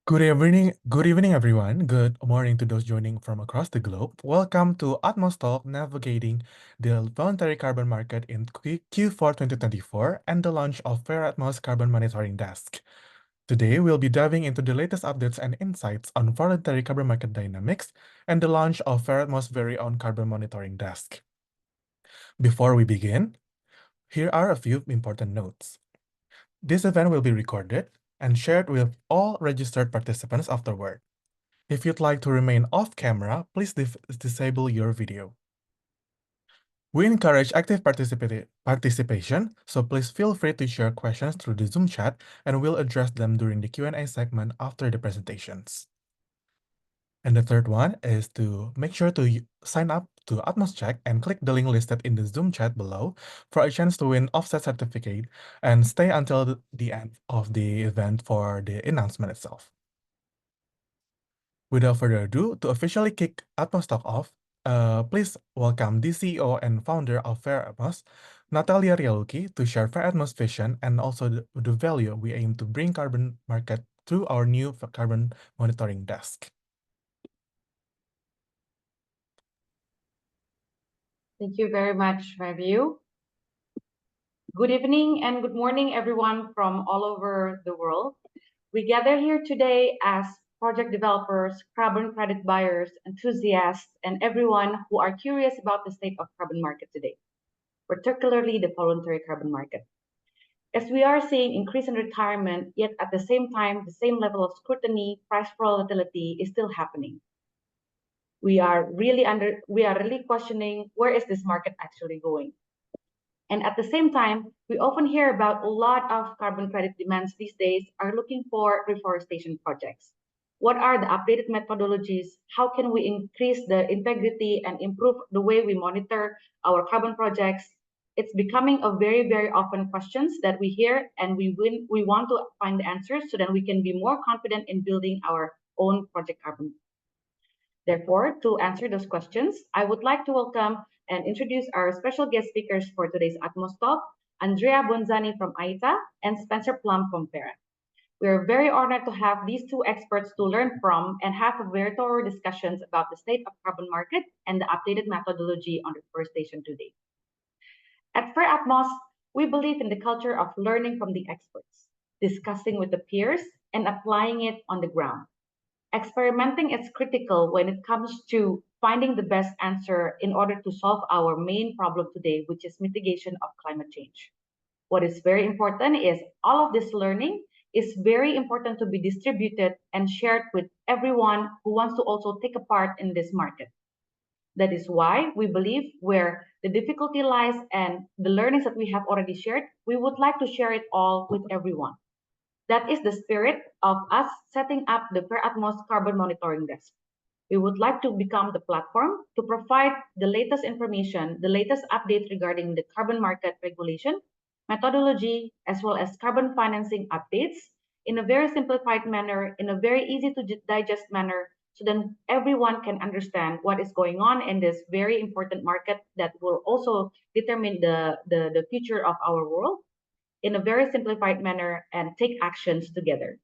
Good evening, everyone. Good morning to those joining from across the globe. Welcome to AtmosTalk Navigating the Voluntary Carbon Market in Q4 2024 and the launch of Fairatmos Carbon Monitoring Desk. Today, we'll be diving into the latest updates and insights on voluntary carbon market dynamics and the launch of Fairatmos' very own carbon monitoring desk. Before we begin, here are a few important notes. This event will be recorded and shared with all registered participants afterward. If you'd like to remain off camera, please disable your video. We encourage active participation, so please feel free to share questions through the Zoom chat and we'll address them during the Q&A segment after the presentations. And the third one is to make sure to sign up to AtmosCheck and click the link listed in the Zoom chat below for a chance to win offset certificate and stay until the end of the event for the announcement itself. Without further ado, to officially kick AtmosTalk off, please welcome the CEO and founder of Fairatmos, Natalia Rialuki, to share Fairatmos' vision and also the value we aim to bring carbon market through our new carbon monitoring desk. Thank you very much, Review. Good evening and good morning, everyone from all over the world. We gather here today as project developers, carbon credit buyers, enthusiasts, and everyone who are curious about the state of carbon market today, particularly the voluntary carbon market. As we are seeing increase in retirement, yet at the same time, the same level of scrutiny, price volatility is still happening. We are really questioning where is this market actually going. And at the same time, we often hear about a lot of carbon credit demands these days are looking for reforestation projects. What are the updated methodologies? How can we increase the integrity and improve the way we monitor our carbon projects? It's becoming a very, very often questions that we hear, and we want to find the answers so that we can be more confident in building our own project carbon. Therefore, to answer those questions, I would like to welcome and introduce our special guest speakers for today's AtmosTalk, Andrea Bonzani from IETA and Spencer Plum from Verra. We are very honored to have these two experts to learn from and have a very thorough discussions about the state of carbon market and the updated methodology on reforestation today. At Fairatmos, we believe in the culture of learning from the experts, discussing with the peers, and applying it on the ground. Experimenting is critical when it comes to finding the best answer in order to solve our main problem today, which is mitigation of climate change. What is very important is all of this learning is very important to be distributed and shared with everyone who wants to also take a part in this market. That is why we believe where the difficulty lies and the learnings that we have already shared, we would like to share it all with everyone. That is the spirit of us setting up the Fairatmos Carbon Monitoring Desk. We would like to become the platform to provide the latest information, the latest updates regarding the carbon market regulation, methodology, as well as carbon financing updates in a very simplified manner, in a very easy to digest manner, so then everyone can understand what is going on in this very important market that will also determine the future of our world in a very simplified manner and take actions together.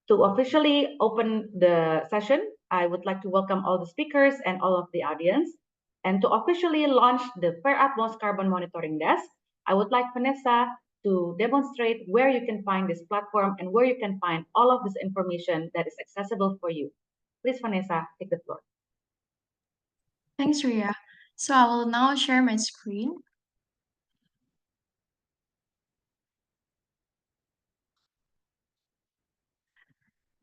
To officially open the session, I would like to welcome all the speakers and all of the audience. And to officially launch the Fairatmos Carbon Monitoring Desk, I would like Vanessa to demonstrate where you can find this platform and where you can find all of this information that is accessible for you. Please, Vanessa, take the floor. Thanks, Ria. So I will now share my screen.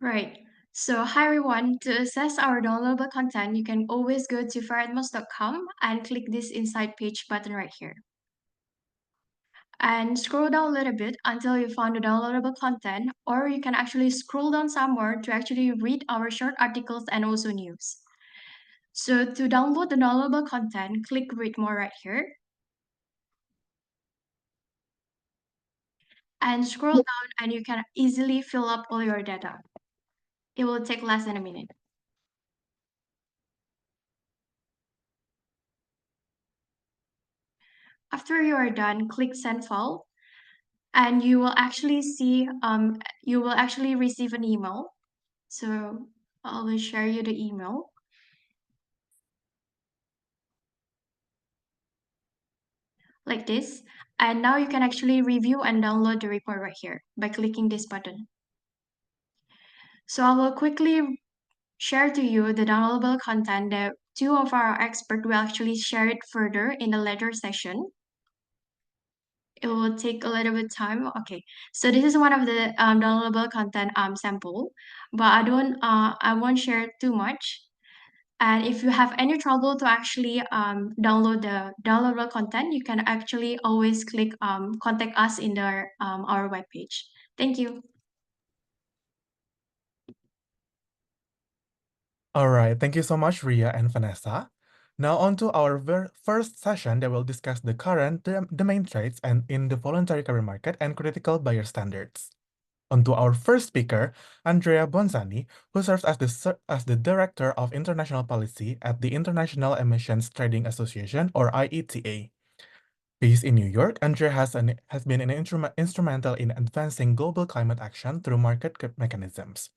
Right. So hi everyone. To access our downloadable content, you can always go to fairatmos.com and click this Inside Page button right here. And scroll down a little bit until you found the downloadable content, or you can actually scroll down somewhere to actually read our short articles and also news. So to download the downloadable content, click Read More right here. And scroll down and you can easily fill up all your data. It will take less than a minute. After you are done, click Send File, and you will actually see, you will actually receive an email So I will share you the email. Like this. And now you can actually review and download the report right here by clicking this button. So I will quickly share to you the downloadable content that two of our experts will actually share it further in the later session. It will take a little bit time. Okay, so this is one of the downloadable content sample, but I won't share too much. And if you have any trouble to actually download the downloadable content, you can actually always click contact us in our webpage. Thank you. All right, thank you so much, Ria and Vanessa. Now on to our first session that will discuss the current domain traits and in the voluntary carbon market and critical buyer standards. On to our first speaker, Andrea Bonzani, who serves as the Director of International Policy at the International Emissions Trading Association, or IETA. Based in New York, Andrea has been instrumental in advancing global climate action through market mechanisms.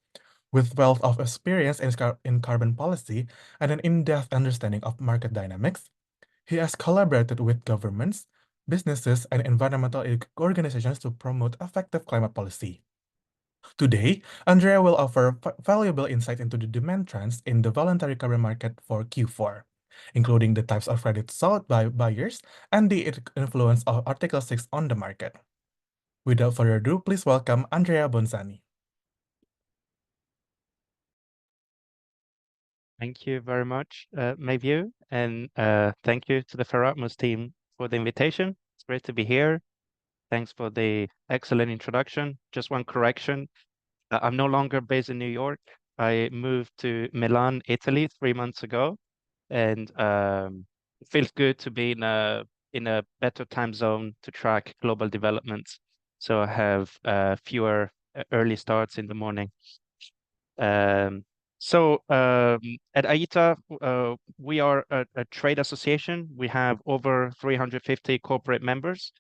With wealth of experience in carbon policy and an in-depth understanding of market dynamics, he has collaborated with governments, businesses, and environmental organizations to promote effective climate policy. Today, Andrea will offer valuable insight into the demand trends in the voluntary carbon market for Q4, including the types of credits sought by buyers and the influence of Article 6 on the market. Without further ado, please welcome Andrea Bonzani. Thank you very much, Mayview, and thank you to the Fairatmos team for the invitation. It's great to be here. Thanks for the excellent introduction. Just one correction. I'm no longer based in New York. I moved to Milan, Italy 3 months ago, and it feels good to be in a better time zone to track global developments. So I have fewer early starts in the morning. Um, at IETA, we are a trade association. We have over 350 corporate members,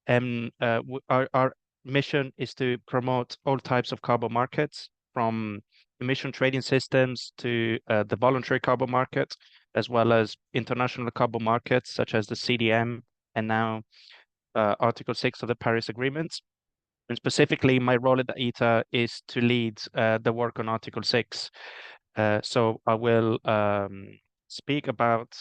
and our mission is to promote all types of carbon markets, from emission trading systems to the voluntary carbon market, as well as international carbon markets such as the CDM and now Article 6 of the Paris Agreement. And specifically, my role at the IETA is to lead the work on Article 6. So I will speak about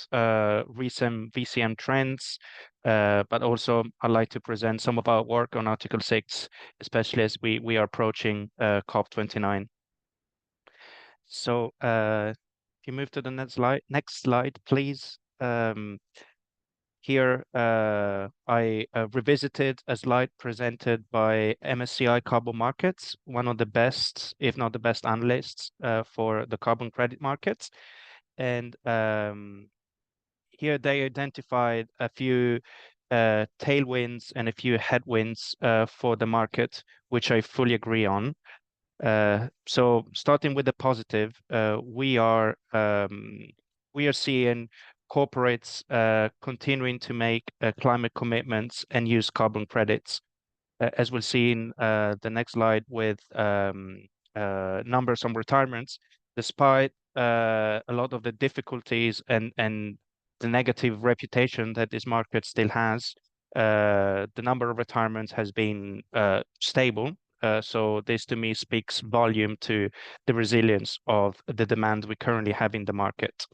recent VCM trends, but also I'd like to present some of our work on Article 6, especially as we are approaching COP29. So if you move to the next slide, please. Here, I revisited a slide presented by MSCI Carbon Markets, one of the best, if not the best analysts for the carbon credit markets. And here they identified a few tailwinds and a few headwinds for the market, which I fully agree on. So starting with the positive, we are seeing corporates continuing to make climate commitments and use carbon credits, as we'll see in the next slide with numbers on retirements. Despite a lot of the difficulties and the negative reputation that this market still has, the number of retirements has been stable. So this to me speaks volume to the resilience of the demand we currently have in the market.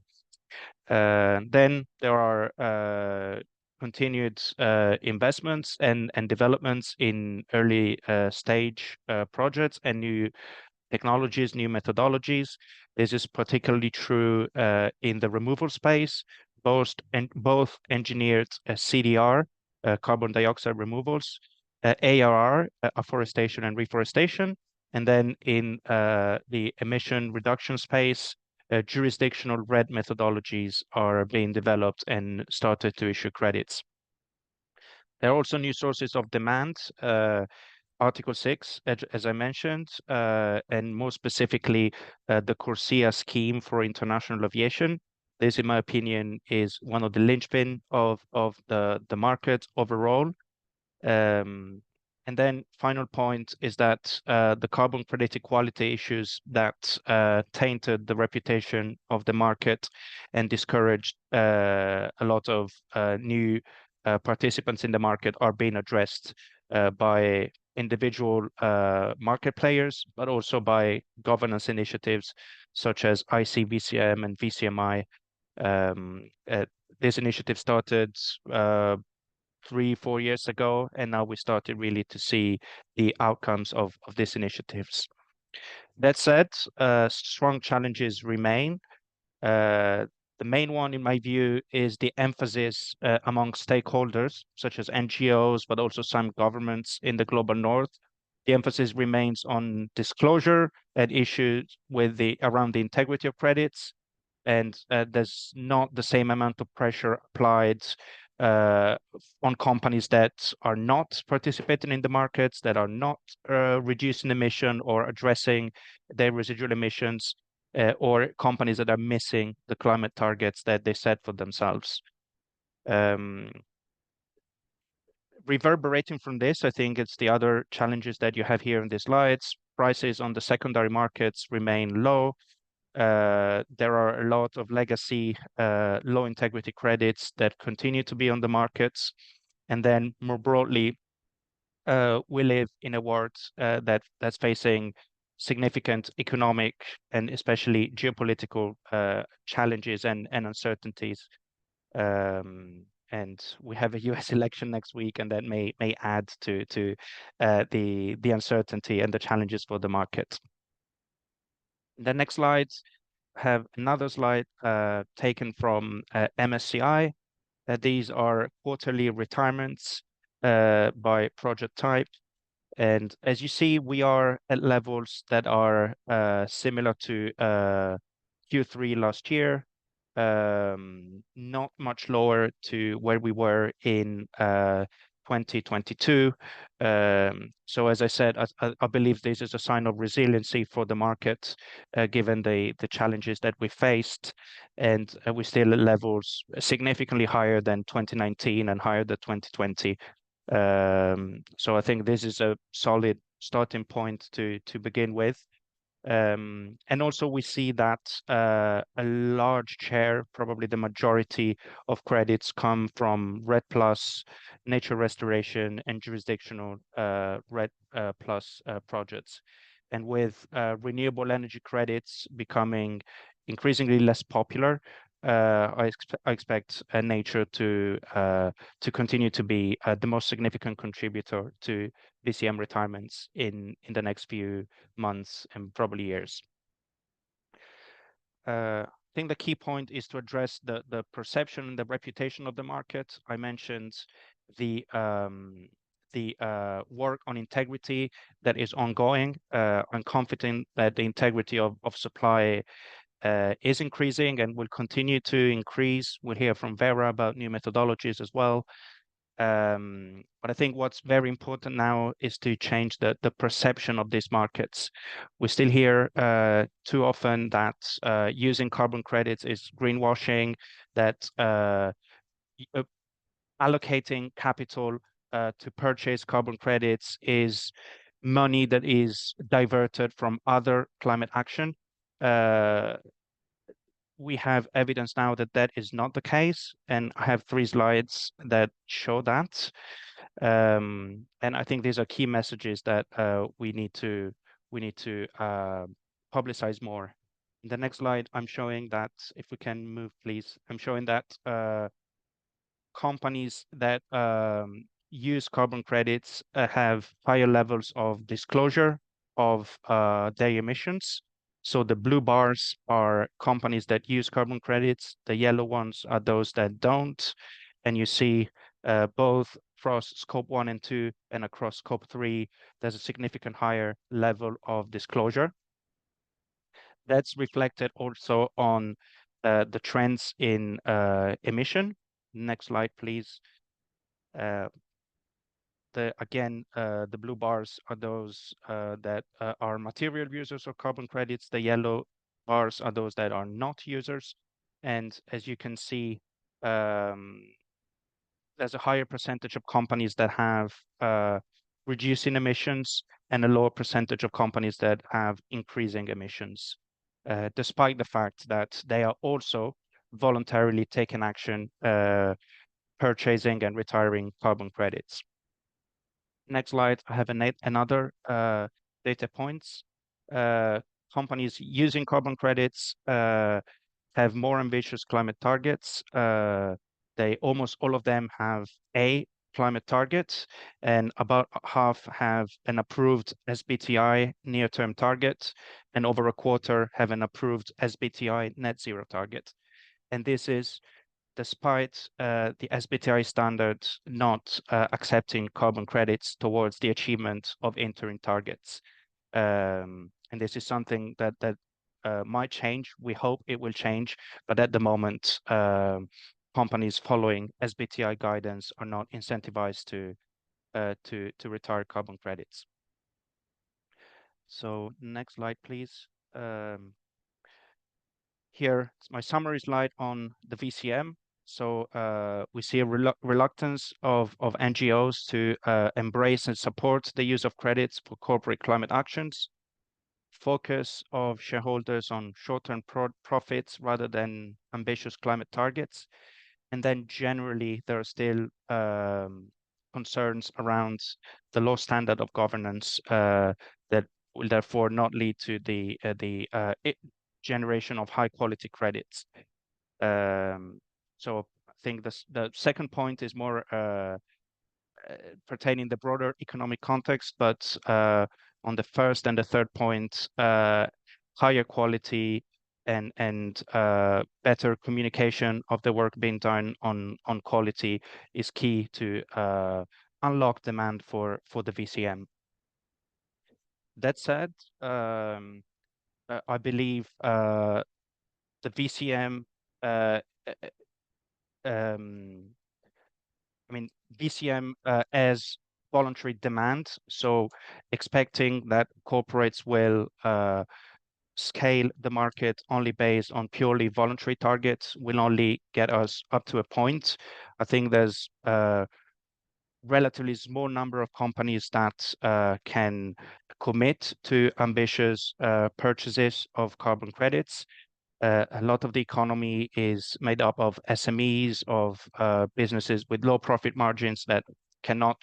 Then there are continued investments and developments in early stage projects and new technologies, new methodologies. This is particularly true in the removal space, both engineered CDR, carbon dioxide removals, ARR, afforestation and reforestation, and then in the emission reduction space, jurisdictional RED methodologies are being developed and started to issue credits. There are also new sources of demand. Article 6, as I mentioned, and more specifically, the CORSIA scheme for international aviation. This, in my opinion, is one of the linchpin of the market overall. And then final point is that the carbon credit equality issues that tainted the reputation of the market and discouraged a lot of new participants in the market are being addressed by individual market players, but also by governance initiatives such as ICVCM and VCMI. This initiative started 3-4 years ago, and now we started really to see the outcomes of these initiatives. That said, strong challenges remain. The main one, in my view, is the emphasis among stakeholders, such as NGOs, but also some governments in the global north. The emphasis remains on disclosure and issues around the integrity of credits, and there's not the same amount of pressure applied on companies that are not participating in the markets, that are not reducing emission or addressing their residual emissions, or companies that are missing the climate targets that they set for themselves. Reverberating from this, I think it's the other challenges that you have here in the slides. Prices on the secondary markets remain low. There are a lot of legacy low integrity credits that continue to be on the markets. And then more broadly, we live in a world that's facing significant economic and especially geopolitical challenges and uncertainties. And we have a US election next week, and that may add to the uncertainty and the challenges for the market. The next slides have another slide taken from MSCI. These are quarterly retirements by project type. And as you see, we are at levels that are similar to Q3 last year, not much lower to where we were in 2022. So as I said, I believe this is a sign of resiliency for the market, given the challenges that we faced, and we're still at levels significantly higher than 2019 and higher than 2020. So I think this is a solid starting point to begin with. And also we see that a large share, probably the majority of credits, come from REDD+, nature restoration, and jurisdictional REDD+ projects. And with renewable energy credits becoming increasingly less popular, I expect nature to continue to be the most significant contributor to VCM retirements in the next few months and probably years. I think the key point is to address the perception and the reputation of the market. I mentioned the work on integrity that is ongoing. I'm confident that the integrity of supply is increasing and will continue to increase. We'll hear from Verra about new methodologies as well. But I think what's very important now is to change the perception of these markets. We still hear too often that using carbon credits is greenwashing, that allocating capital to purchase carbon credits is money that is diverted from other climate action. We have evidence now that that is not the case, and I have 3 slides that show that. And I think these are key messages that we need to publicize more. In the next slide, I'm showing that, if we can move, please. I'm showing that companies that use carbon credits have higher levels of disclosure of their emissions. So the blue bars are companies that use carbon credits. The yellow ones are those that don't. And you see both across scope 1 and 2 and across scope 3, there's a significant higher level of disclosure. That's reflected also on the trends in emission. Next slide, please. The blue bars are those that are material users of carbon credits. The yellow bars are those that are not users. And as you can see, there's a higher percentage of companies that have reducing emissions, and a lower percentage of companies that have increasing emissions, despite the fact that they are also voluntarily taking action, purchasing and retiring carbon credits. Next slide, I have another data points. Companies using carbon credits have more ambitious climate targets. They almost all of them have a climate target, and about half have an approved SBTI near-term target, and over a quarter have an approved SBTI net zero target. And this is despite the SBTI standard not accepting carbon credits towards the achievement of interim targets. And this is something that might change. We hope it will change, but at the moment, companies following SBTI guidance are not incentivized to retire carbon credits. So next slide, please. Here, it's my summary slide on the VCM. So we see a reluctance of NGOs to embrace and support the use of credits for corporate climate actions, focus of shareholders on short-term profits rather than ambitious climate targets. And then generally, there are still concerns around the low standard of governance that will therefore not lead to the generation of high quality credits. So I think the second point is more pertaining the broader economic context, but on the first and the third point, higher quality and better communication of the work being done on quality is key to unlock demand for the VCM. That said, I believe the VCM, VCM as voluntary demand, so expecting that corporates will scale the market only based on purely voluntary targets will only get us up to a point. I think there's a relatively small number of companies that can commit to ambitious purchases of carbon credits. A lot of the economy is made up of SMEs, of businesses with low profit margins that cannot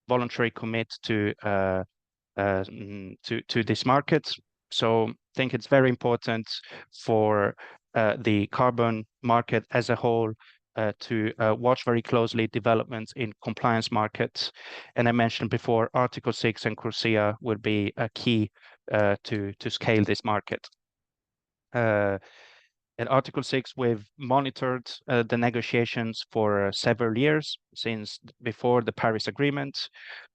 voluntarily commit to this market. So I think it's very important for the carbon market as a whole to watch very closely developments in compliance markets. And I mentioned before, Article 6 and CORSIA would be a key to scale this market. At Article 6, we've monitored the negotiations for several years since before the Paris Agreement.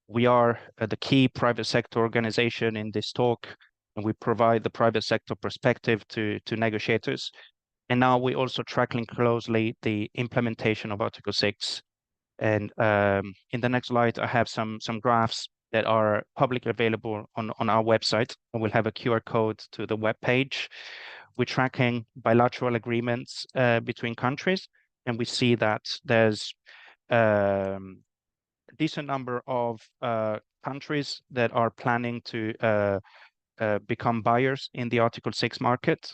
We are the key private sector organization in this talk, and we provide the private sector perspective to negotiators. And now we're also tracking closely the implementation of Article 6. And in the next slide, I have some graphs that are publicly available on our website, and we'll have a QR code to the web page. We're tracking bilateral agreements between countries, and we see that there's a decent number of countries that are planning to become buyers in the Article 6 market.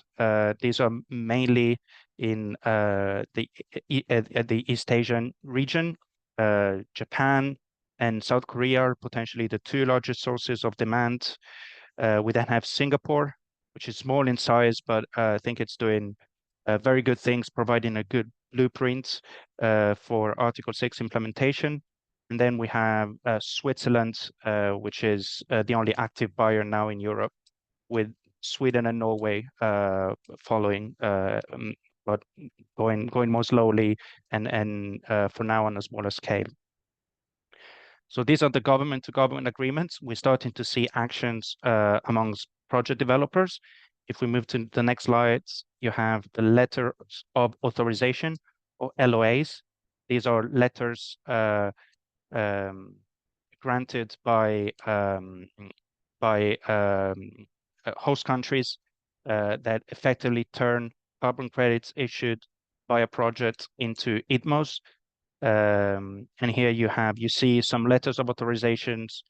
These are mainly in the East Asian region. Japan and South Korea are potentially the two largest sources of demand. We then have Singapore, which is small in size, but I think it's doing very good things, providing a good blueprint for Article 6 implementation. And then we have Switzerland, which is the only active buyer now in Europe, with Sweden and Norway following, but going more slowly and for now on a smaller scale. So these are the government-to-government agreements. We're starting to see actions amongst project developers. If we move to the next slides, you have the letters of authorization, or LOAs. These are letters granted by host countries that effectively turn carbon credits issued by a project into AtmosTalk. And here you see some letters of authorizations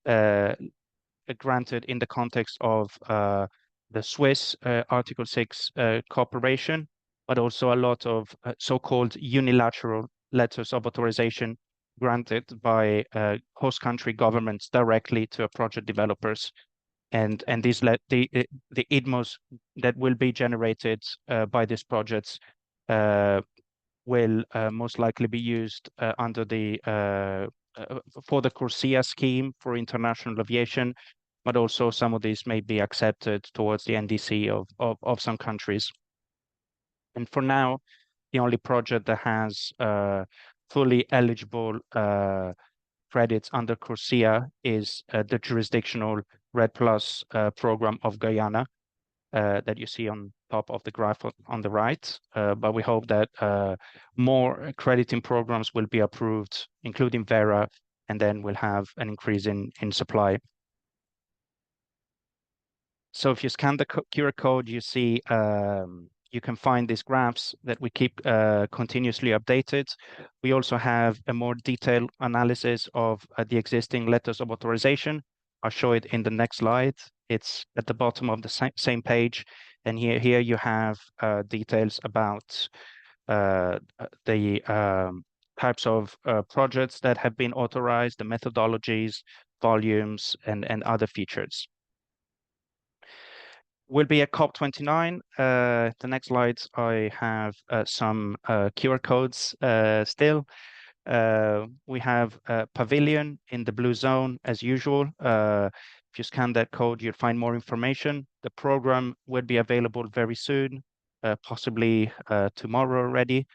granted in the context of the Swiss Article 6 cooperation, but also a lot of so-called unilateral letters of authorization granted by host country governments directly to project developers. And these the IDMOs that will be generated by these projects will most likely be used under the for the CORSIA scheme for international aviation, but also some of these may be accepted towards the NDC of some countries. And for now, the only project that has fully eligible credits under CORSIA is the jurisdictional RED Plus program of Guyana that you see on top of the graph on the right. But we hope that more crediting programs will be approved, including Verra, and then we'll have an increase in supply. So if you scan the QR code, you see you can find these graphs that we keep continuously updated. We also have a more detailed analysis of the existing letters of authorization. I'll show it in the next slide. It's at the bottom of the same page. And here you have details about the types of projects that have been authorized, the methodologies, volumes, and other features. Will be at COP29. The next slides, I have some QR codes still. We have a pavilion in the blue zone as usual. If you scan that code, you'll find more information. The program will be available very soon, possibly tomorrow already.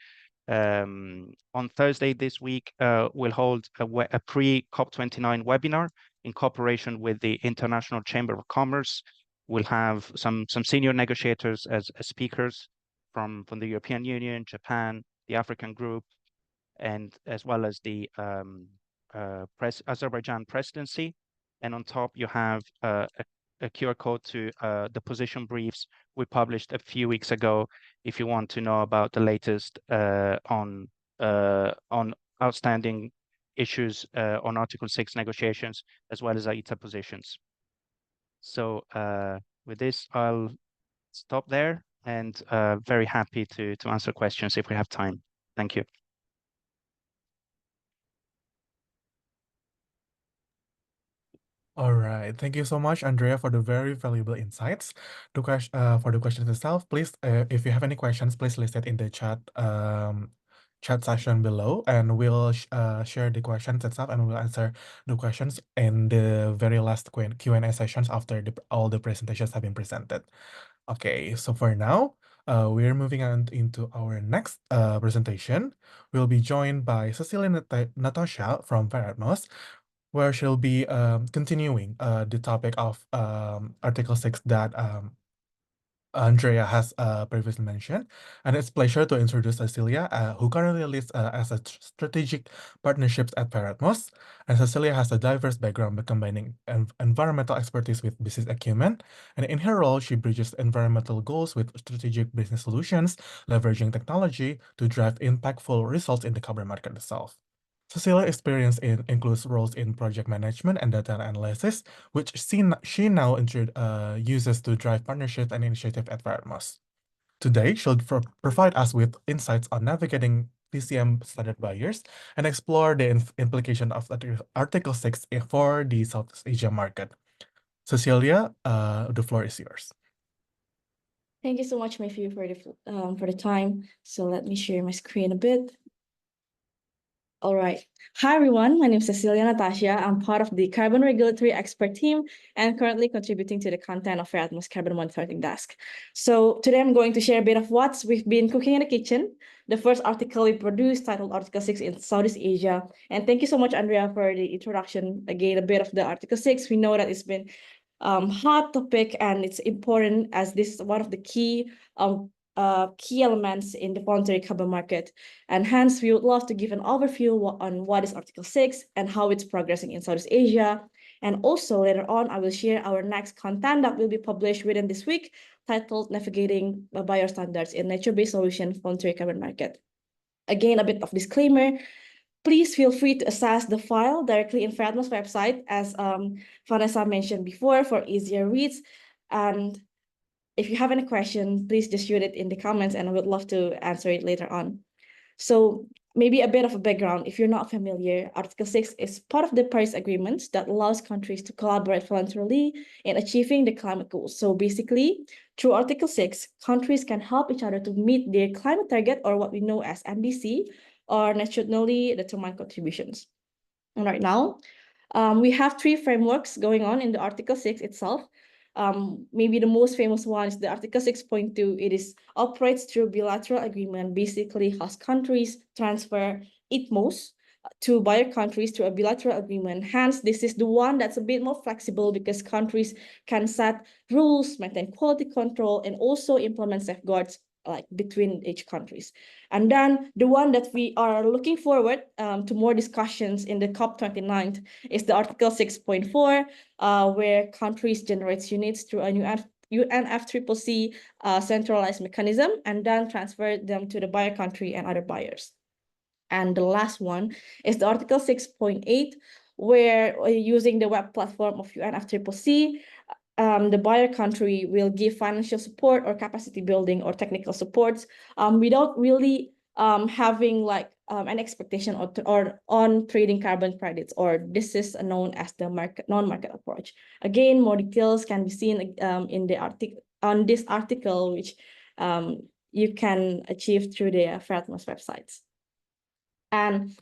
On Thursday this week, we'll hold a pre-COP29 webinar in cooperation with the International Chamber of Commerce. We'll have some senior negotiators as speakers from the European Union, Japan, the African Group, and as well as the Azerbaijan presidency. And on top, you have a QR code to the position briefs we published a few weeks ago if you want to know about the latest on outstanding issues on Article 6 negotiations, as well as IETA positions. So with this, I'll stop there and very happy to answer questions if we have time. Thank you. All right. Thank you so much, Andrea, for the very valuable insights. For the questions itself, please, if you have any questions, please list it in the chat section below, and we'll share the questions itself, and we'll answer the questions in the very last Q&A sessions after all the presentations have been presented. Okay, so for now, we're moving on into our next presentation. We'll be joined by Cecilia Natasha from Fairatmos, where she'll be continuing the topic of Article 6 that Andrea has previously mentioned. And it's a pleasure to introduce Cecilia, who currently leads as a strategic partnerships at Fairatmos. And Cecilia has a diverse background by combining environmental expertise with business acumen. And in her role, she bridges environmental goals with strategic business solutions, leveraging technology to drive impactful results in the carbon market itself. Cecilia's experience includes roles in project management and data analysis, which she now uses to drive partnerships and initiatives at Fairatmos. Today, she'll provide us with insights on navigating VCM standard buyers and explore the implication of Article 6 for the Southeast Asia market. Cecilia, the floor is yours. Thank you so much, Matthew, for the time. So let me share my screen a bit. All right. Hi, everyone. My name is Cecilia Natasha. I'm part of the Carbon Regulatory Expert team and currently contributing to the content of Fairatmos Carbon Monitoring Desk. So today I'm going to share a bit of what we've been cooking in the kitchen. The first article we produced titled Article 6 in Southeast Asia. And thank you so much, Andrea, for the introduction. Again, a bit of the Article 6. We know that it's been hot topic and it's important as this is one of the key elements in the voluntary carbon market. And hence, we would love to give an overview on what is Article 6 and how it's progressing in Southeast Asia. And also later on, I will share our next content that will be published within this week, titled Navigating Buyer Standards in Nature-Based Solution Voluntary Carbon Market. Again, a bit of disclaimer. Please feel free to access the file directly in Fairatmos website, as Vanessa mentioned before, for easier reads. And if you have any question, please just shoot it in the comments and I would love to answer it later on. So maybe a bit of a background. If you're not familiar, Article 6 is part of the Paris Agreement that allows countries to collaborate voluntarily in achieving the climate goals. So basically, through Article 6, countries can help each other to meet their climate target, or what we know as NDC, or nationally determined contributions. And right now, we have 3 frameworks going on in the Article 6 itself. Maybe the most famous one is the Article 6.2. It is operates through bilateral agreement, basically has countries transfer Atmos to buyer countries through a bilateral agreement. Hence, this is the one that's a bit more flexible because countries can set rules, maintain quality control, and also implement safeguards like between each countries. And then the one that we are looking forward to more discussions in the COP29 is the Article 6.4, where countries generate units through a new UNFCCC centralized mechanism and then transfer them to the buyer country and other buyers. And the last one is the Article 6.8, where using the web platform of UNFCCC, the buyer country will give financial support or capacity building or technical supports without really having like an expectation or on trading carbon credits, or this is known as the non-market approach. Again, more details can be seen in the article on this article, which you can achieve through the Fairatmos websites. And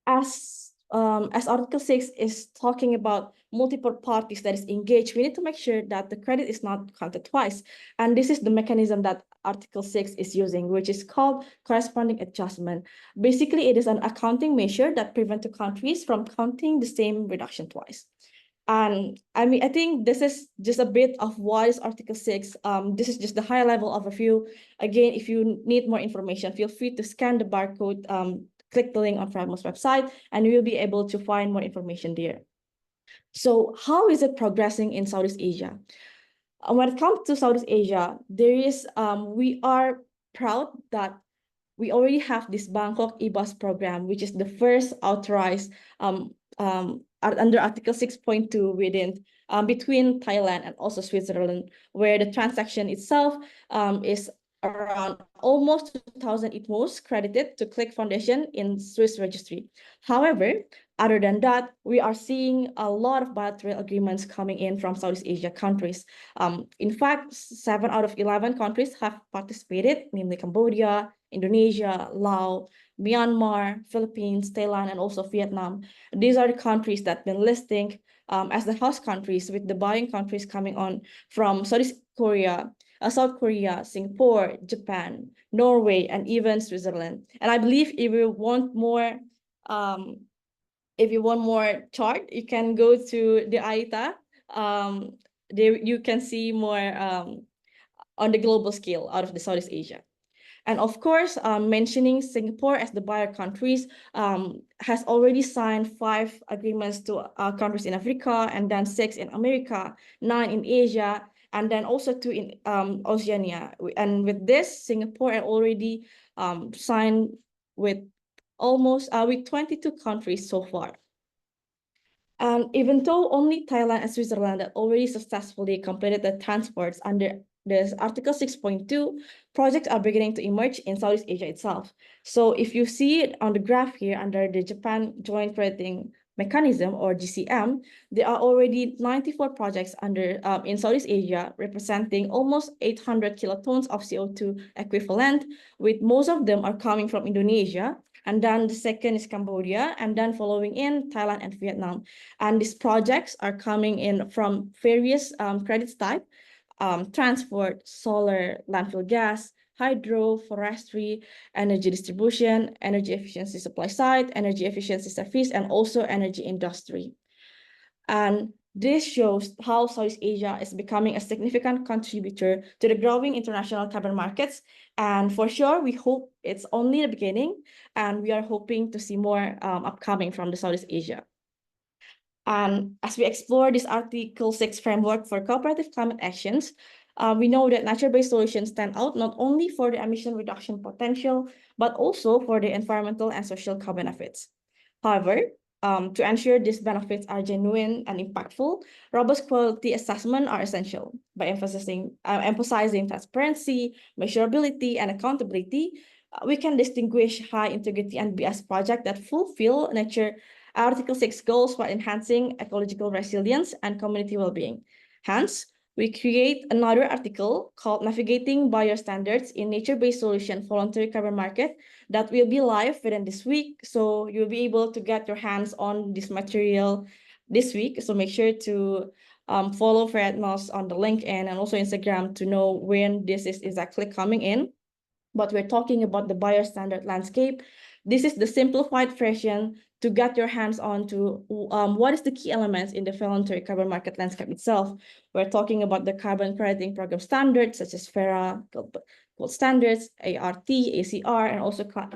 as Article 6 is talking about multiple parties that is engaged, we need to make sure that the credit is not counted twice. And this is the mechanism that Article 6 is using, which is called corresponding adjustment. Basically, it is an accounting measure that prevents the countries from counting the same reduction twice. And I mean, I think this is just a bit of what is Article 6. This is just the high level overview. Again, if you need more information, feel free to scan the barcode, click the link on Fairatmos website, and you will be able to find more information there. So how is it progressing in Southeast Asia? When it comes to Southeast Asia, there is we are proud that we already have this Bangkok e-bus program, which is the first authorized under Article 6.2 within between Thailand and also Switzerland, where the transaction itself is around almost 2,000 Atmos credited to Click Foundation in Swiss registry. However, other than that, we are seeing a lot of bilateral agreements coming in from Southeast Asia countries. In fact, 7 out of 11 countries have participated, namely Cambodia, Indonesia, Laos, Myanmar, Philippines, Thailand, and also Vietnam. These are the countries that have been listing as the host countries, with the buying countries coming on from South Korea, Singapore, Japan, Norway, and even Switzerland. And I believe if you want more chart, you can go to the IETA. There you can see more on the global scale out of the Southeast Asia. And of course, mentioning Singapore as the buyer countries has already signed 5 agreements to countries in Africa, and then 6 in America, 9 in Asia, and then also 2 in Oceania. And with this, Singapore had already signed with almost with 22 countries so far. Even though only Thailand and Switzerland had already successfully completed the transports under this Article 6.2, projects are beginning to emerge in Southeast Asia itself. So if you see it on the graph here under the Japan Joint Rating Mechanism, or GCM, there are already 94 projects under in Southeast Asia, representing almost 800 kilotons of CO2 equivalent, with most of them are coming from Indonesia. And then the second is Cambodia, and then following in Thailand and Vietnam. And these projects are coming in from various credits type, transport, solar, landfill gas, hydro, forestry, energy distribution, energy efficiency supply side, energy efficiency service, and also energy industry. And this shows how Southeast Asia is becoming a significant contributor to the growing international carbon markets. And for sure, we hope it's only the beginning, and we are hoping to see more upcoming from the Southeast Asia. And as we explore this Article 6 framework for cooperative climate actions, we know that nature-based solutions stand out not only for the emission reduction potential, but also for the environmental and social co-benefits. However, to ensure these benefits are genuine and impactful, robust quality assessment are essential. By emphasizing transparency, measurability, and accountability, we can distinguish high integrity NBS projects that fulfill nature Article 6 goals while enhancing ecological resilience and community well-being. Hence, we create another article called Navigating Biostandards in Nature-Based Solution Voluntary Carbon Market that will be live within this week. So you'll be able to get your hands on this material this week. So make sure to follow Fairatmos on the LinkedIn and also Instagram to know when this is exactly coming in. But we're talking about the biostandard landscape. This is the simplified version to get your hands on to what is the key elements in the voluntary carbon market landscape itself. We're talking about the carbon crediting program standards such as Verra, gold standards, ART, ACR, and also CAR.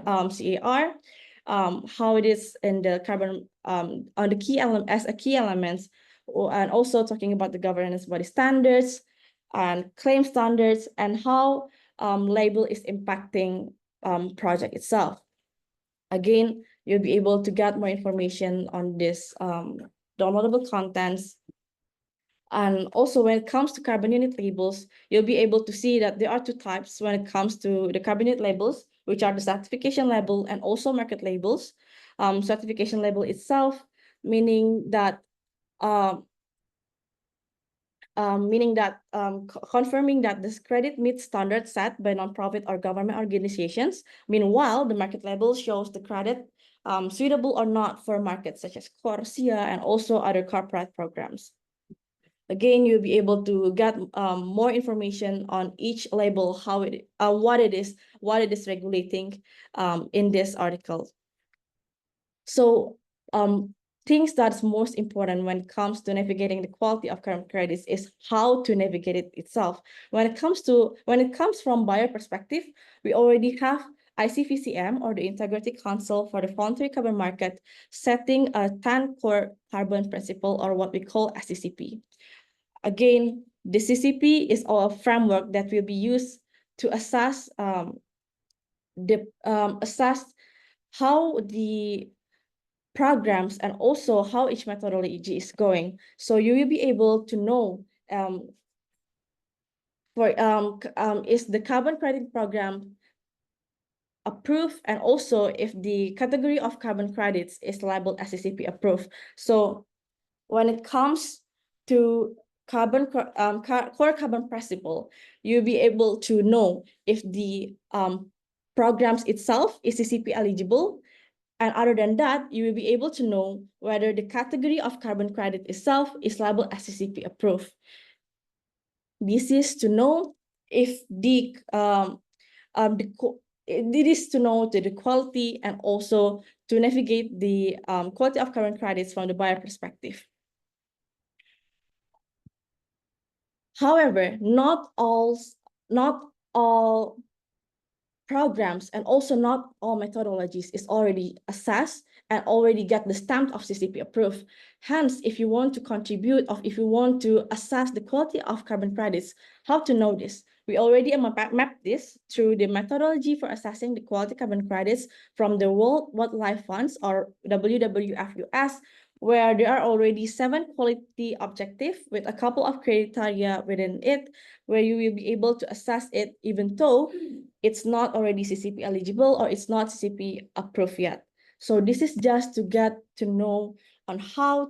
How it is in the carbon on the key element as a key elements, and also talking about the governance body standards and claim standards and how label is impacting project itself. Again, you'll be able to get more information on this downloadable contents. And also when it comes to carbon unit labels, you'll be able to see that there are two types when it comes to the carbon unit labels, which are the certification label and also market labels. Certification label itself, meaning that confirming that this credit meets standards set by nonprofit or government organizations. Meanwhile, the market label shows the credit suitable or not for markets such as Corsia and also other corporate programs. Again, you'll be able to get more information on each label, how it, what it is regulating in this article. So things that's most important when it comes to navigating the quality of carbon credits is how to navigate it itself. When it comes from buyer perspective, we already have ICVCM, or the Integrity Council for the Voluntary Carbon Market, setting a 10 core carbon principle, or what we call a CCP. Again, the CCP is our framework that will be used to assess how the programs and also how each methodology is going. So you will be able to know is the carbon credit program approved, and also if the category of carbon credits is labeled as CCP approved. So when it comes to core carbon principle, you'll be able to know if the programs itself is CCP eligible. And other than that, you will be able to know whether the category of carbon credit itself is labeled as CCP approved. This is to know if it is to know the quality and also to navigate the quality of carbon credits from the buyer perspective. However, not all programs and also not all methodologies is already assessed and already get the stamp of CCP approved. Hence, if you want to contribute or if you want to assess the quality of carbon credits, how to know this? We already mapped this through the methodology for assessing the quality carbon credits from the World Wildlife Funds, or WWF US, where there are already 7 quality objectives with a couple of criteria within it, where you will be able to assess it even though it's not already CCP eligible or it's not CCP approved yet. So this is just to get to know on how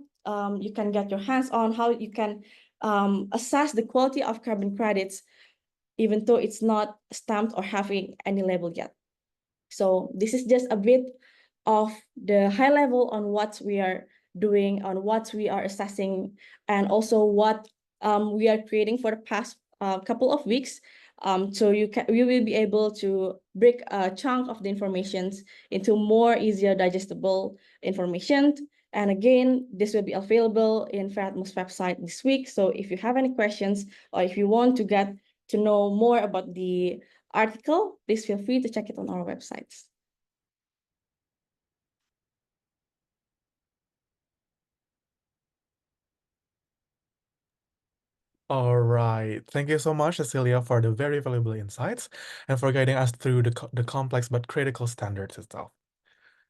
you can get your hands on, how you can assess the quality of carbon credits, even though it's not stamped or having any label yet. So this is just a bit of the high level on what we are doing, on what we are assessing, and also what we are creating for the past couple of weeks. So you will be able to break a chunk of the information into more easier digestible information. And again, this will be available in Fairatmos website this week. So if you have any questions or if you want to get to know more about the article, please feel free to check it on our websites. All right. Thank you so much, Cecilia, for the very valuable insights and for guiding us through the complex but critical standards itself.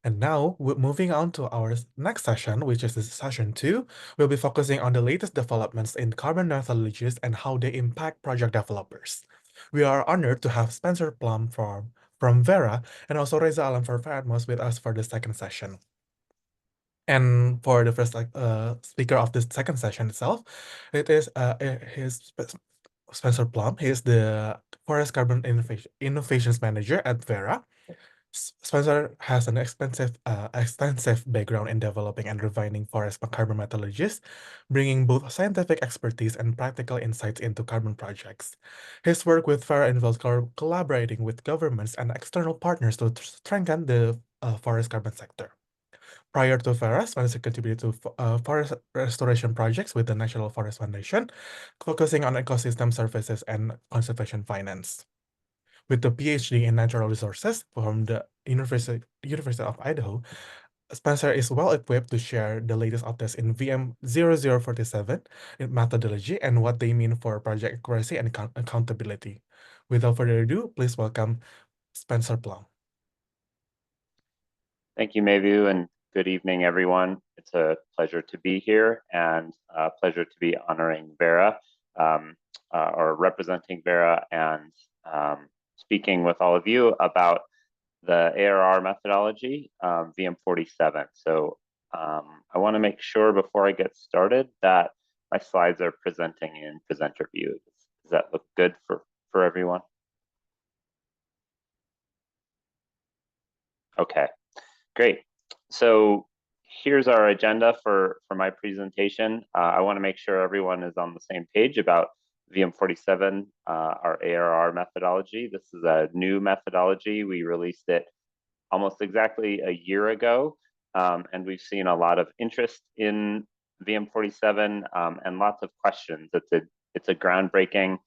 And now, moving on to our next session, which is session 2, we'll be focusing on the latest developments in carbon methodologies and how they impact project developers. We are honored to have Spencer Plum from Verra and also Reza Alam from Fairatmos with us for the second session. And for the first speaker of this second session itself, it is Spencer Plum. He is the Forest Carbon Innovations Manager at Verra. Spencer has an extensive background in developing and refining forest carbon methodologies, bringing both scientific expertise and practical insights into carbon projects. His work with Verra involves collaborating with governments and external partners to strengthen the forest carbon sector. Prior to Verra, Spencer contributed to forest restoration projects with the National Forest Foundation, focusing on ecosystem services and conservation finance. With a PhD in natural resources from the University of Idaho, Spencer is well equipped to share the latest updates in VM 0047 in methodology and what they mean for project accuracy and accountability. Without further ado, please welcome Spencer Plum. Thank you, Mayview, and good evening, everyone. It's a pleasure to be here and a pleasure to be honoring Verra or representing Verra and speaking with all of you about the ARR methodology, VM47. So I want to make sure before I get started that my slides are presenting in presenter view. Does that look good for everyone? Okay, great. So here's our agenda for my presentation. I want to make sure everyone is on the same page about VM47, our ARR methodology. This is a new methodology. We released it almost exactly a year ago, and we've seen a lot of interest in VM47 and lots of questions. It's a groundbreaking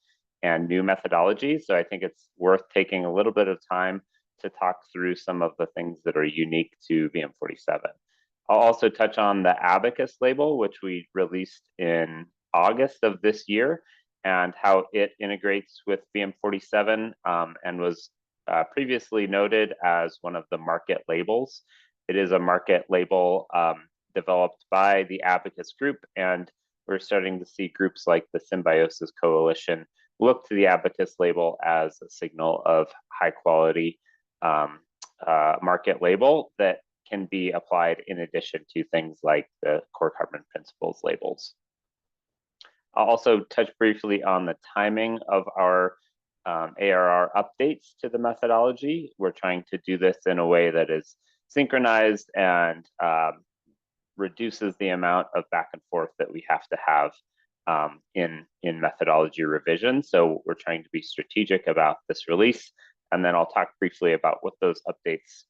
and new methodology, so I think it's worth taking a little bit of time to talk through some of the things that are unique to VM47. I'll also touch on the Abacus label, which we released in August of this year, and how it integrates with VM47 and was previously noted as one of the market labels. It is a market label developed by the Abacus group, and we're starting to see groups like the Symbiosis Coalition look to the Abacus label as a signal of high quality market label that can be applied in addition to things like the core carbon principles labels. I'll also touch briefly on the timing of our ARR updates to the methodology. We're trying to do this in a way that is synchronized and reduces the amount of back and forth that we have to have in methodology revision. So we're trying to be strategic about this release. And then I'll talk briefly about what those updates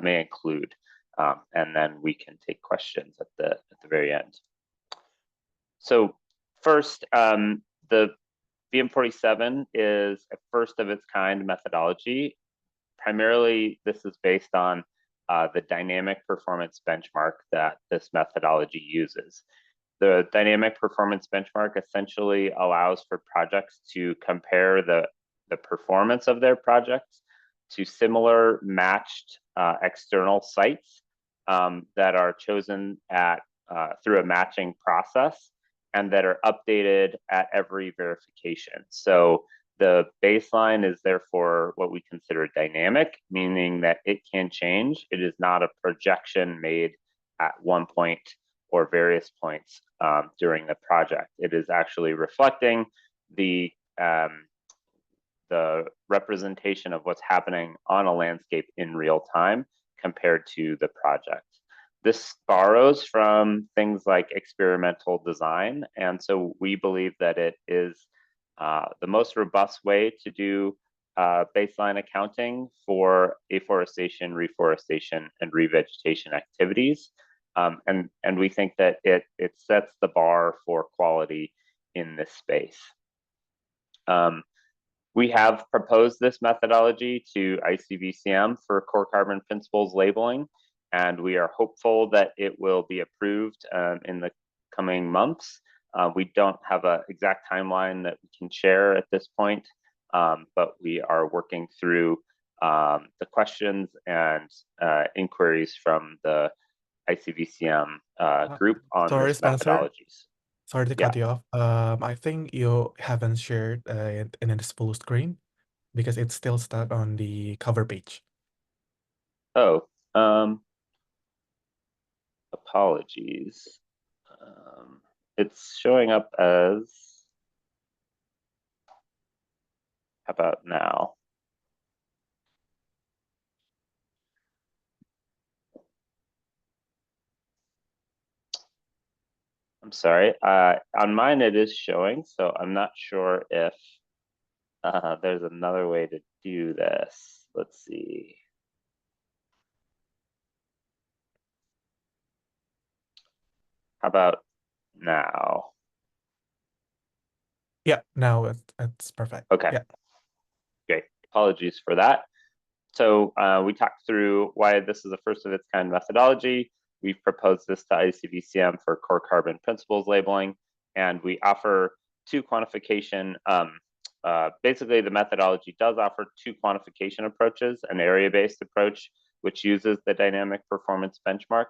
may include, and then we can take questions at the very end. So first, the VM47 is a first of its kind methodology. Primarily, this is based on the dynamic performance benchmark that this methodology uses. The dynamic performance benchmark essentially allows for projects to compare the performance of their projects to similar matched external sites that are chosen through a matching process and that are updated at every verification. So the baseline is therefore what we consider dynamic, meaning that it can change. It is not a projection made at one point or various points during the project. It is actually reflecting the representation of what's happening on a landscape in real time compared to the project. This borrows from things like experimental design, and so we believe that it is the most robust way to do baseline accounting for afforestation, reforestation, and revegetation activities. And we think that it sets the bar for quality in this space. We have proposed this methodology to ICVCM for core carbon principles labeling, and we are hopeful that it will be approved in the coming months. We don't have an exact timeline that we can share at this point, but we are working through the questions and inquiries from the ICVCM group on Sorry, this Spencer. methodologies. Sorry to cut you off. I think you haven't shared it in its full screen because it's still stuck on the cover page. Oh, apologies. It's showing up as, how about now? I'm sorry, on mine it is showing, so I'm not sure if there's another way to do this. Let's see. How about now? Yeah, now it's perfect. Okay. Yeah. Great. Apologies for that. So we talked through why this is a first of its kind methodology. We've proposed this to ICVCM for core carbon principles labeling, and we offer two quantification. Basically, the methodology does offer two quantification approaches: an area-based approach, which uses the dynamic performance benchmark,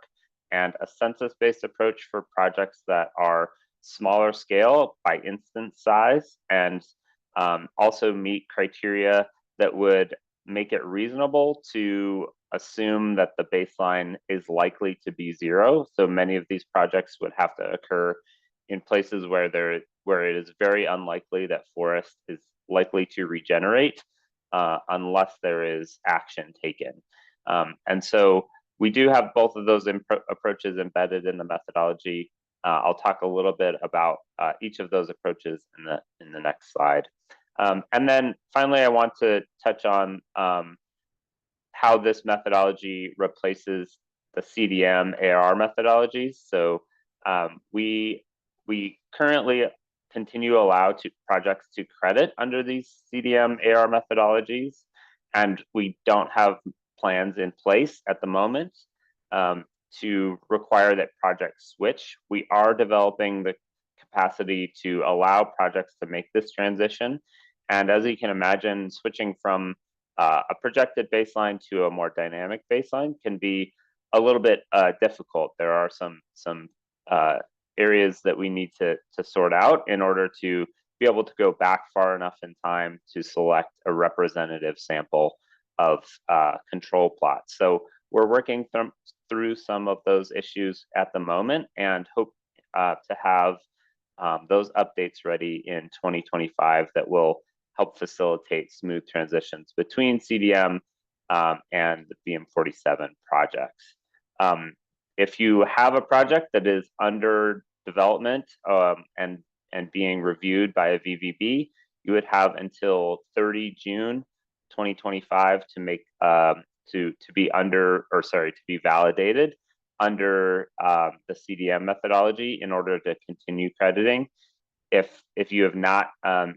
and a census-based approach for projects that are smaller scale by instance size, and also meet criteria that would make it reasonable to assume that the baseline is likely to be zero. So many of these projects would have to occur in places where it is very unlikely that forest is likely to regenerate unless there is action taken. And so we do have both of those approaches embedded in the methodology. I'll talk a little bit about each of those approaches in the next slide. And then finally, I want to touch on how this methodology replaces the CDM ARR methodologies. So we currently continue to allow projects to credit under these CDM ARR methodologies, and we don't have plans in place at the moment to require that projects switch. We are developing the capacity to allow projects to make this transition. And as you can imagine, switching from a projected baseline to a more dynamic baseline can be a little bit difficult. There are some areas that we need to sort out in order to be able to go back far enough in time to select a representative sample of control plots. So we're working through some of those issues at the moment and hope to have those updates ready in 2025 that will help facilitate smooth transitions between CDM and the VM47 projects. If you have a project that is under development and being reviewed by a VVB, you would have until 30 June 2025 to make to be validated under the CDM methodology in order to continue crediting. If you have not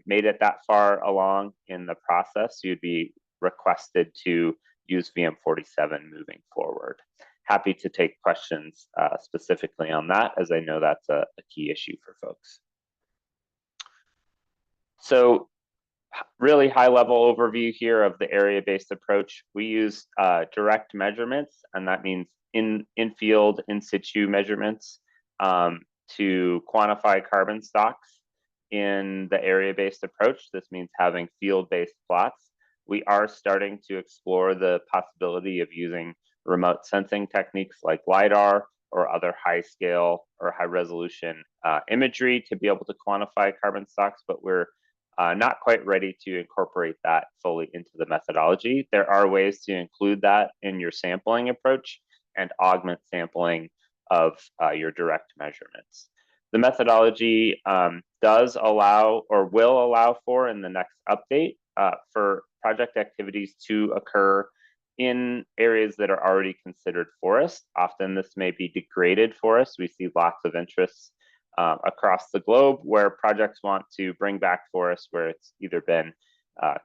made it that far along in the process, you'd be requested to use VM47 moving forward. Happy to take questions specifically on that, as I know that's a key issue for folks. So really high level overview here of the area-based approach. We use direct measurements, and that means in-field, in-situ measurements to quantify carbon stocks. In the area-based approach, this means having field-based plots. We are starting to explore the possibility of using remote sensing techniques like LiDAR or other high-scale or high-resolution imagery to be able to quantify carbon stocks, but we're not quite ready to incorporate that fully into the methodology. There are ways to include that in your sampling approach and augment sampling of your direct measurements. The methodology does allow or will allow for in the next update for project activities to occur in areas that are already considered forest. Often this may be degraded forest. We see lots of interests across the globe where projects want to bring back forests where it's either been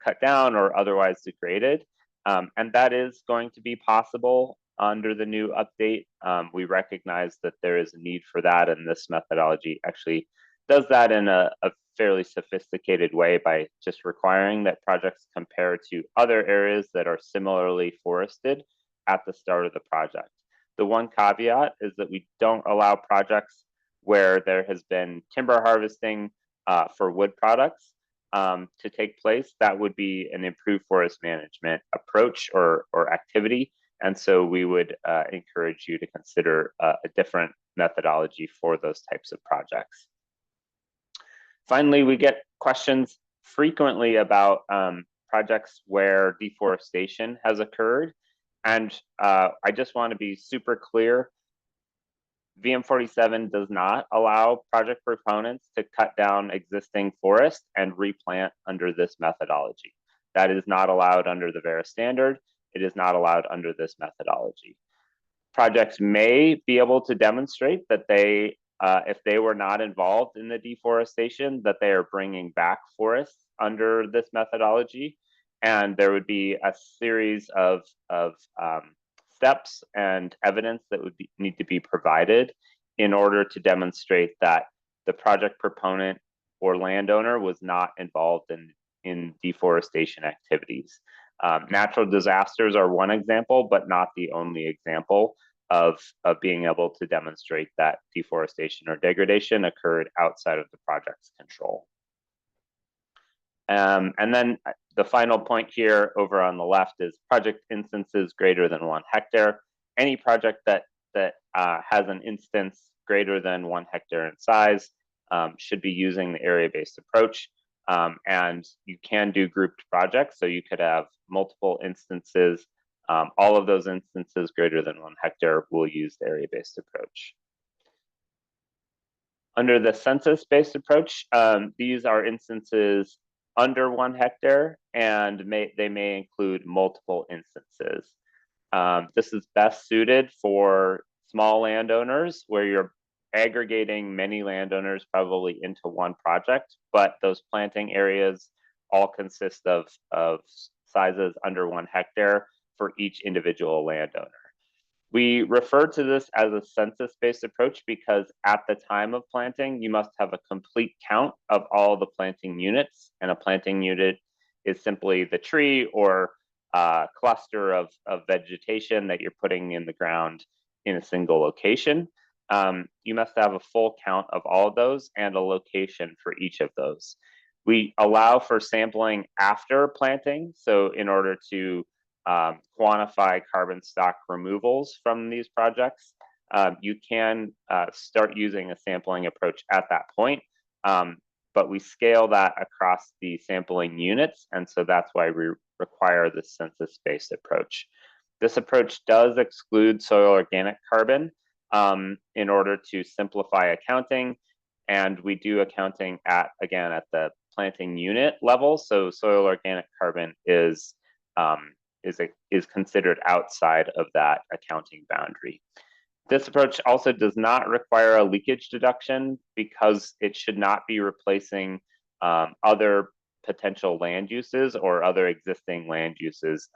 cut down or otherwise degraded. And that is going to be possible under the new update. We recognize that there is a need for that, and this methodology actually does that in a fairly sophisticated way by just requiring that projects compare to other areas that are similarly forested at the start of the project. The one caveat is that we don't allow projects where there has been timber harvesting for wood products to take place. That would be an improved forest management approach or activity. And so we would encourage you to consider a different methodology for those types of projects. Finally, we get questions frequently about projects where deforestation has occurred. And I just want to be super clear. VM47 does not allow project proponents to cut down existing forest and replant under this methodology. That is not allowed under the Verra standard. It is not allowed under this methodology. Projects may be able to demonstrate that they, if they were not involved in the deforestation, that they are bringing back forests under this methodology. And there would be a series of steps and evidence that would need to be provided in order to demonstrate that the project proponent or landowner was not involved in deforestation activities. Natural disasters are one example, but not the only example of being able to demonstrate that deforestation or degradation occurred outside of the project's control. And then the final point here over on the left is project instances greater than 1 hectare. Any project that has an instance greater than 1 hectare in size should be using the area-based approach. And you can do grouped projects, so you could have multiple instances. All of those instances greater than 1 hectare will use the area-based approach. Under the census-based approach, these are instances under 1 hectare, and they may include multiple instances. This is best suited for small landowners where you're aggregating many landowners probably into one project, but those planting areas all consist of sizes under 1 hectare for each individual landowner. We refer to this as a census-based approach because at the time of planting, you must have a complete count of all the planting units, and a planting unit is simply the tree or cluster of vegetation that you're putting in the ground in a single location. You must have a full count of all of those and a location for each of those. We allow for sampling after planting, so in order to quantify carbon stock removals from these projects, you can start using a sampling approach at that point, but we scale that across the sampling units, and so that's why we require the census-based approach. This approach does exclude soil organic carbon in order to simplify accounting, and we do accounting again at the planting unit level, so soil organic carbon is considered outside of that accounting boundary. This approach also does not require a leakage deduction because it should not be replacing other potential land uses or other existing land uses.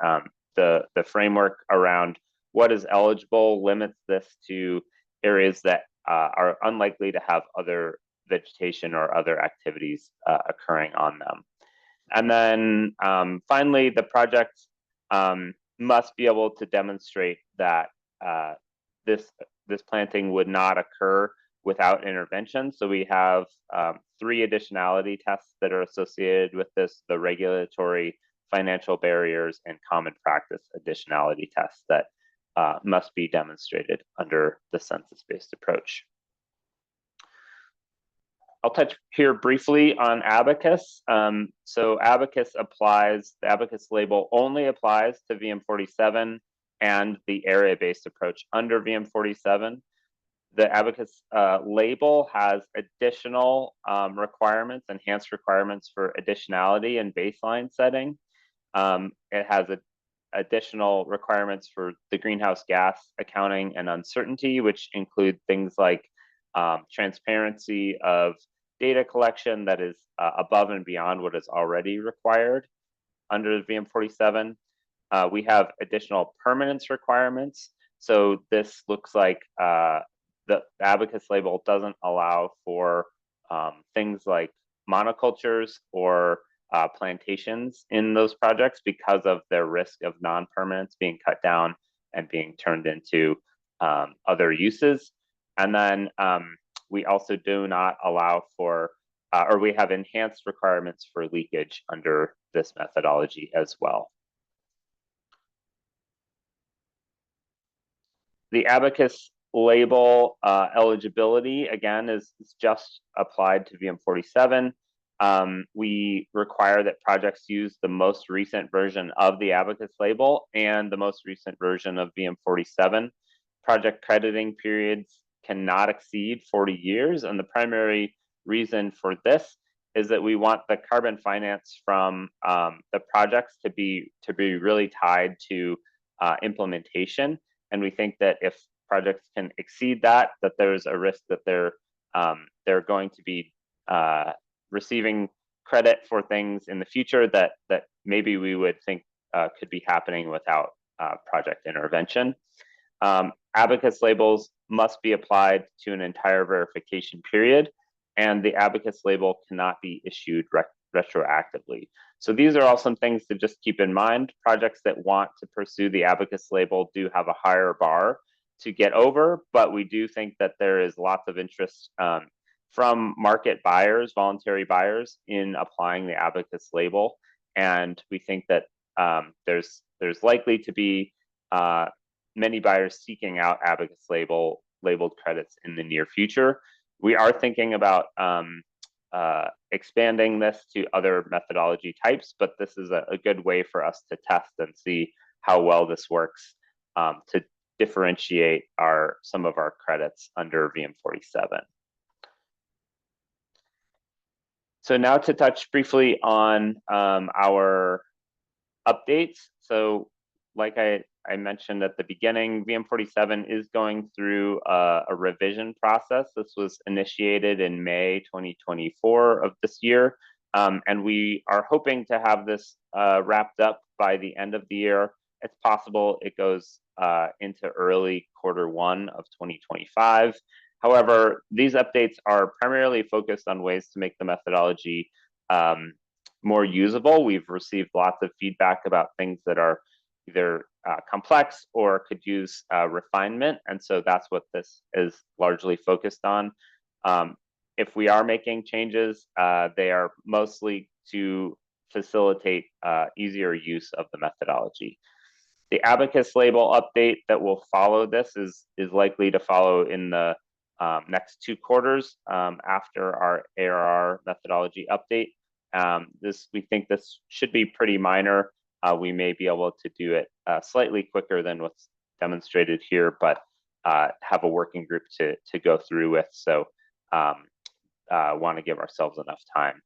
The framework around what is eligible limits this to areas that are unlikely to have other vegetation or other activities occurring on them. And then finally, the project must be able to demonstrate that this planting would not occur without intervention. So we have 3 additionality tests that are associated with this: the regulatory, financial barriers, and common practice additionality tests that must be demonstrated under the census-based approach. I'll touch here briefly on Abacus. So Abacus applies, the Abacus label only applies to VM47 and the area-based approach under VM47. The Abacus label has additional requirements, enhanced requirements for additionality and baseline setting. It has additional requirements for the greenhouse gas accounting and uncertainty, which include things like transparency of data collection that is above and beyond what is already required under VM47. We have additional permanence requirements. So this looks like the Abacus label doesn't allow for things like monocultures or plantations in those projects because of their risk of non-permanence being cut down and being turned into other uses. And then we also do not allow for, or we have enhanced requirements for leakage under this methodology as well. The Abacus label eligibility, again, is just applied to VM47. We require that projects use the most recent version of the Abacus label and the most recent version of VM47. Project crediting periods cannot exceed 40 years, and the primary reason for this is that we want the carbon finance from the projects to be really tied to implementation. And we think that if projects can exceed that, there's a risk that they're going to be receiving credit for things in the future that maybe we would think could be happening without project intervention. Abacus labels must be applied to an entire verification period, and the Abacus label cannot be issued retroactively. So these are all some things to just keep in mind. Projects that want to pursue the Abacus label do have a higher bar to get over, but we do think that there is lots of interest from market buyers, voluntary buyers, in applying the Abacus label. And we think that there's likely to be many buyers seeking out Abacus labeled credits in the near future. We are thinking about expanding this to other methodology types, but this is a good way for us to test and see how well this works to differentiate some of our credits under VM47. So now to touch briefly on our updates. So like I mentioned at the beginning, VM47 is going through a revision process. This was initiated in May 2024 of this year. And we are hoping to have this wrapped up by the end of the year. It's possible it goes into early Q1 of 2025. However, these updates are primarily focused on ways to make the methodology more usable. We've received lots of feedback about things that are either complex or could use refinement. And so that's what this is largely focused on. If we are making changes, they are mostly to facilitate easier use of the methodology. The Abacus label update that will follow this is likely to follow in the next 2 quarters after our ARR methodology update. We think this should be pretty minor. We may be able to do it slightly quicker than what's demonstrated here, but have a working group to go through with. So want to give ourselves enough time.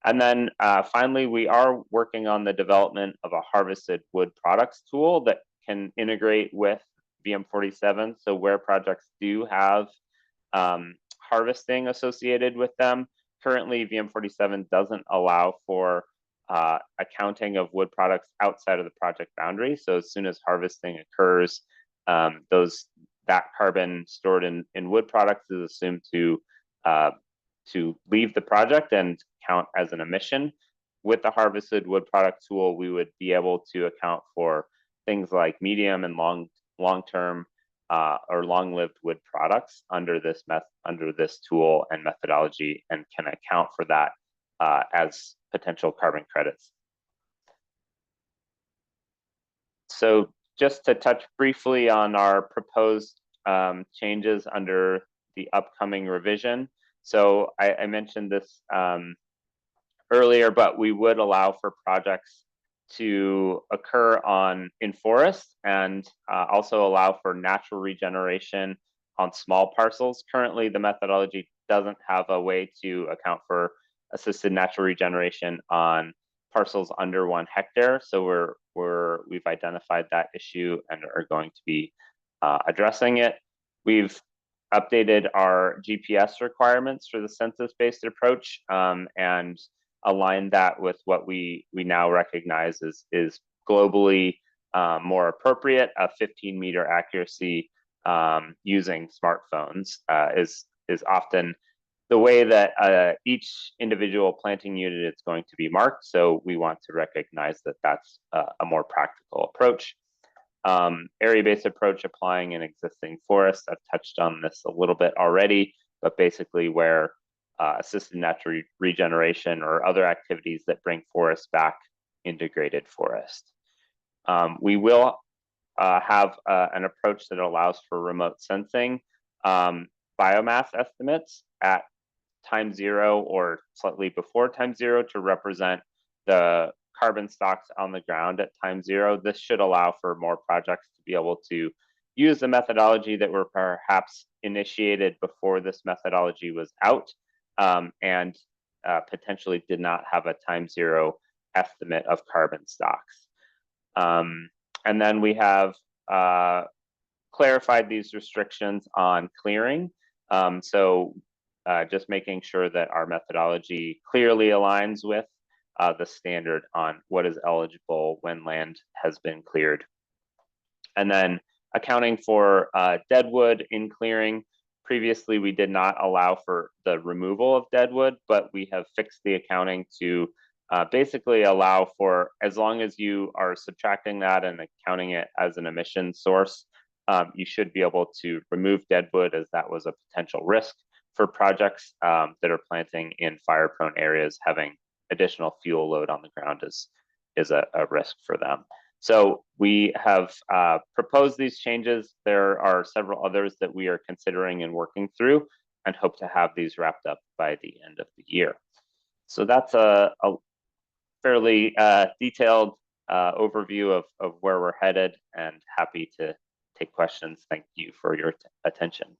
And then finally, we are working on the development of a harvested wood products tool that can integrate with VM47. So where projects do have harvesting associated with them, currently VM47 doesn't allow for accounting of wood products outside of the project boundary. So as soon as harvesting occurs, that carbon stored in wood products is assumed to leave the project and count as an emission. With the harvested wood product tool, we would be able to account for things like medium and long-term or long-lived wood products under this tool and methodology, and can account for that as potential carbon credits. So just to touch briefly on our proposed changes under the upcoming revision. So I mentioned this earlier, but we would allow for projects to occur in forests and also allow for natural regeneration on small parcels. Currently, the methodology doesn't have a way to account for assisted natural regeneration on parcels under 1 hectare. So we've identified that issue and are going to be addressing it. We've updated our GPS requirements for the census-based approach and aligned that with what we now recognize is globally more appropriate. A 15-meter accuracy using smartphones is often the way that each individual planting unit is going to be marked. So we want to recognize that that's a more practical approach. Area-based approach applying in existing forests. I've touched on this a little bit already, but basically where assisted natural regeneration or other activities that bring forests back integrated forest. We will have an approach that allows for remote sensing biomass estimates at time zero or slightly before time zero to represent the carbon stocks on the ground at time zero. This should allow for more projects to be able to use the methodology that were perhaps initiated before this methodology was out and potentially did not have a time zero estimate of carbon stocks. And then we have clarified these restrictions on clearing. Just making sure that our methodology clearly aligns with the standard on what is eligible when land has been cleared. And then accounting for deadwood in clearing. Previously, we did not allow for the removal of deadwood, but we have fixed the accounting to basically allow for, as long as you are subtracting that and accounting it as an emission source, you should be able to remove deadwood, as that was a potential risk for projects that are planting in fire-prone areas. Having additional fuel load on the ground is a risk for them. So we have proposed these changes. There are several others that we are considering and working through, and hope to have these wrapped up by the end of the year. So that's a fairly detailed overview of where we're headed, and happy to take questions. Thank you for your attention.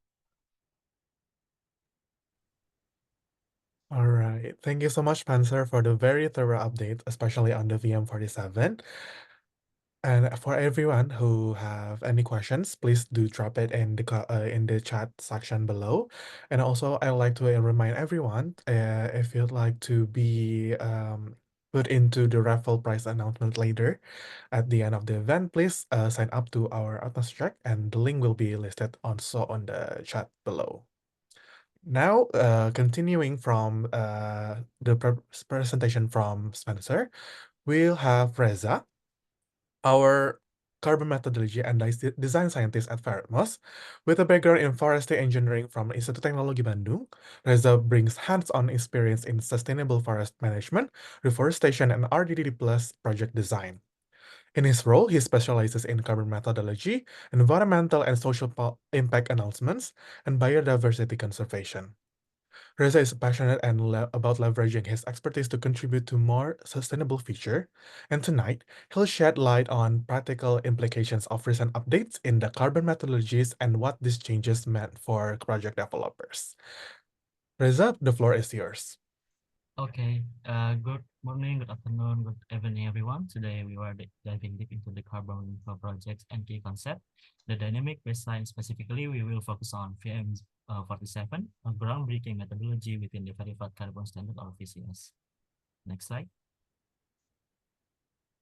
All right. Thank you so much, Spencer, for the very thorough update, especially on the VM47. And for everyone who have any questions, please do drop it in the chat section below. And also, I'd like to remind everyone, if you'd like to be put into the raffle prize announcement later at the end of the event, please sign up to our AtmosTalk, and the link will be listed also on the chat below. Now, continuing from the presentation from Spencer, we'll have Reza, our carbon methodology and design scientist at Fairatmos. With a background in forestry engineering from Institut Teknologi Bandung, Reza brings hands-on experience in sustainable forest management, reforestation, and RDD+ project design. In his role, he specializes in carbon methodology, environmental and social impact announcements, and biodiversity conservation. Reza is passionate and about leveraging his expertise to contribute to more sustainable future, and tonight he'll shed light on practical implications of recent updates in the carbon methodologies and what these changes meant for project developers. Reza, the floor is yours. Okay, good morning, good afternoon, good evening, everyone. Today we are diving deep into the carbon projects and key concept. The dynamic baseline specifically, we will focus on VM47, a groundbreaking methodology within the Verified Carbon Standard or VCS. Next slide.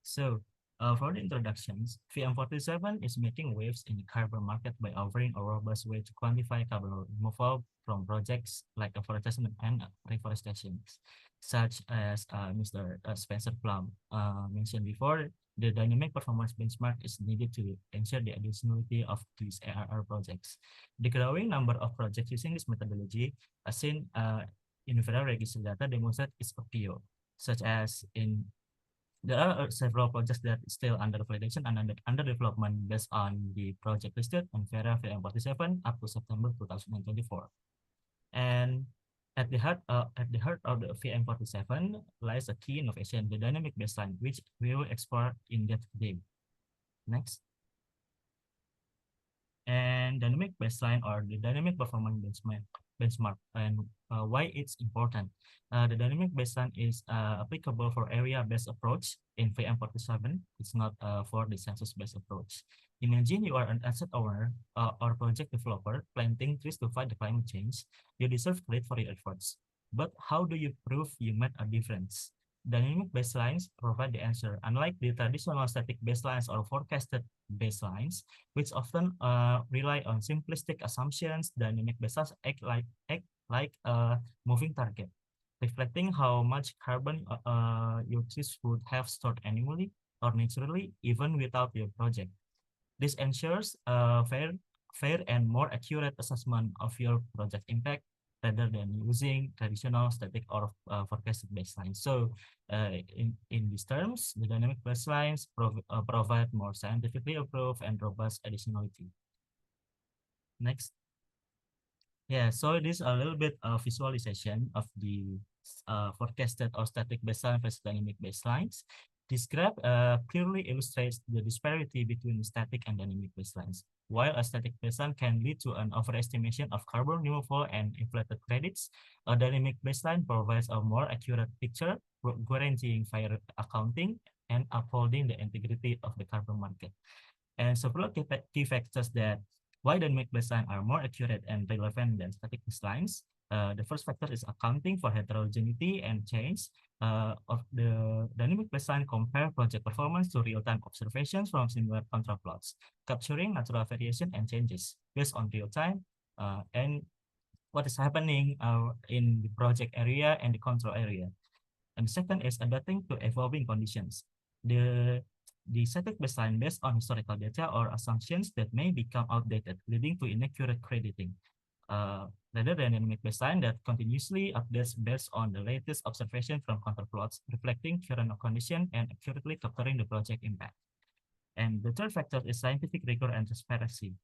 So, for the introductions, VM47 is making waves in the carbon market by offering a robust way to quantify carbon removal from projects like afforestation and reforestation, such as Mr. Spencer Plum mentioned before. The dynamic performance benchmark is needed to ensure the additionality of these ARR projects. The growing number of projects using this methodology, as seen in Verra register data, demonstrate its appeal, such as there are several projects that are still under validation and under development based on the project listed on Verra VM47 up to September 2024. And at the heart of the VM47 lies a key innovation, the dynamic baseline, which we will explore in depth today. Next. And dynamic baseline, or the dynamic performance benchmark, and why it's important. The dynamic baseline is applicable for area-based approach in VM47. It's not for the census-based approach. Imagine you are an asset owner or project developer planting trees to fight the climate change. You deserve credit for your efforts. But how do you prove you made a difference? Dynamic baselines provide the answer. Unlike the traditional static baselines or forecasted baselines, which often rely on simplistic assumptions, dynamic baselines act like a moving target, reflecting how much carbon your trees would have stored annually or naturally, even without your project. This ensures a fair and more accurate assessment of your project impact rather than using traditional static or forecasted baselines. So in these terms, the dynamic baselines provide more scientifically approved and robust additionality. Next. Yeah, so it is a little bit of visualization of the forecasted or static baseline versus dynamic baselines. This graph clearly illustrates the disparity between static and dynamic baselines. While a static baseline can lead to an overestimation of carbon removal and inflated credits, a dynamic baseline provides a more accurate picture, guaranteeing fair accounting and upholding the integrity of the carbon market. And several key factors that why dynamic baselines are more accurate and relevant than static baselines. The first factor is accounting for heterogeneity and change of the dynamic baseline compare project performance to real-time observations from similar control plots, capturing natural variation and changes based on real-time and what is happening in the project area and the control area. And second is adapting to evolving conditions. The static baseline based on historical data or assumptions that may become outdated, leading to inaccurate crediting, rather than dynamic baseline that continuously updates based on the latest observation from control plots, reflecting current condition and accurately capturing the project impact. And the third factor is scientific rigor and transparency.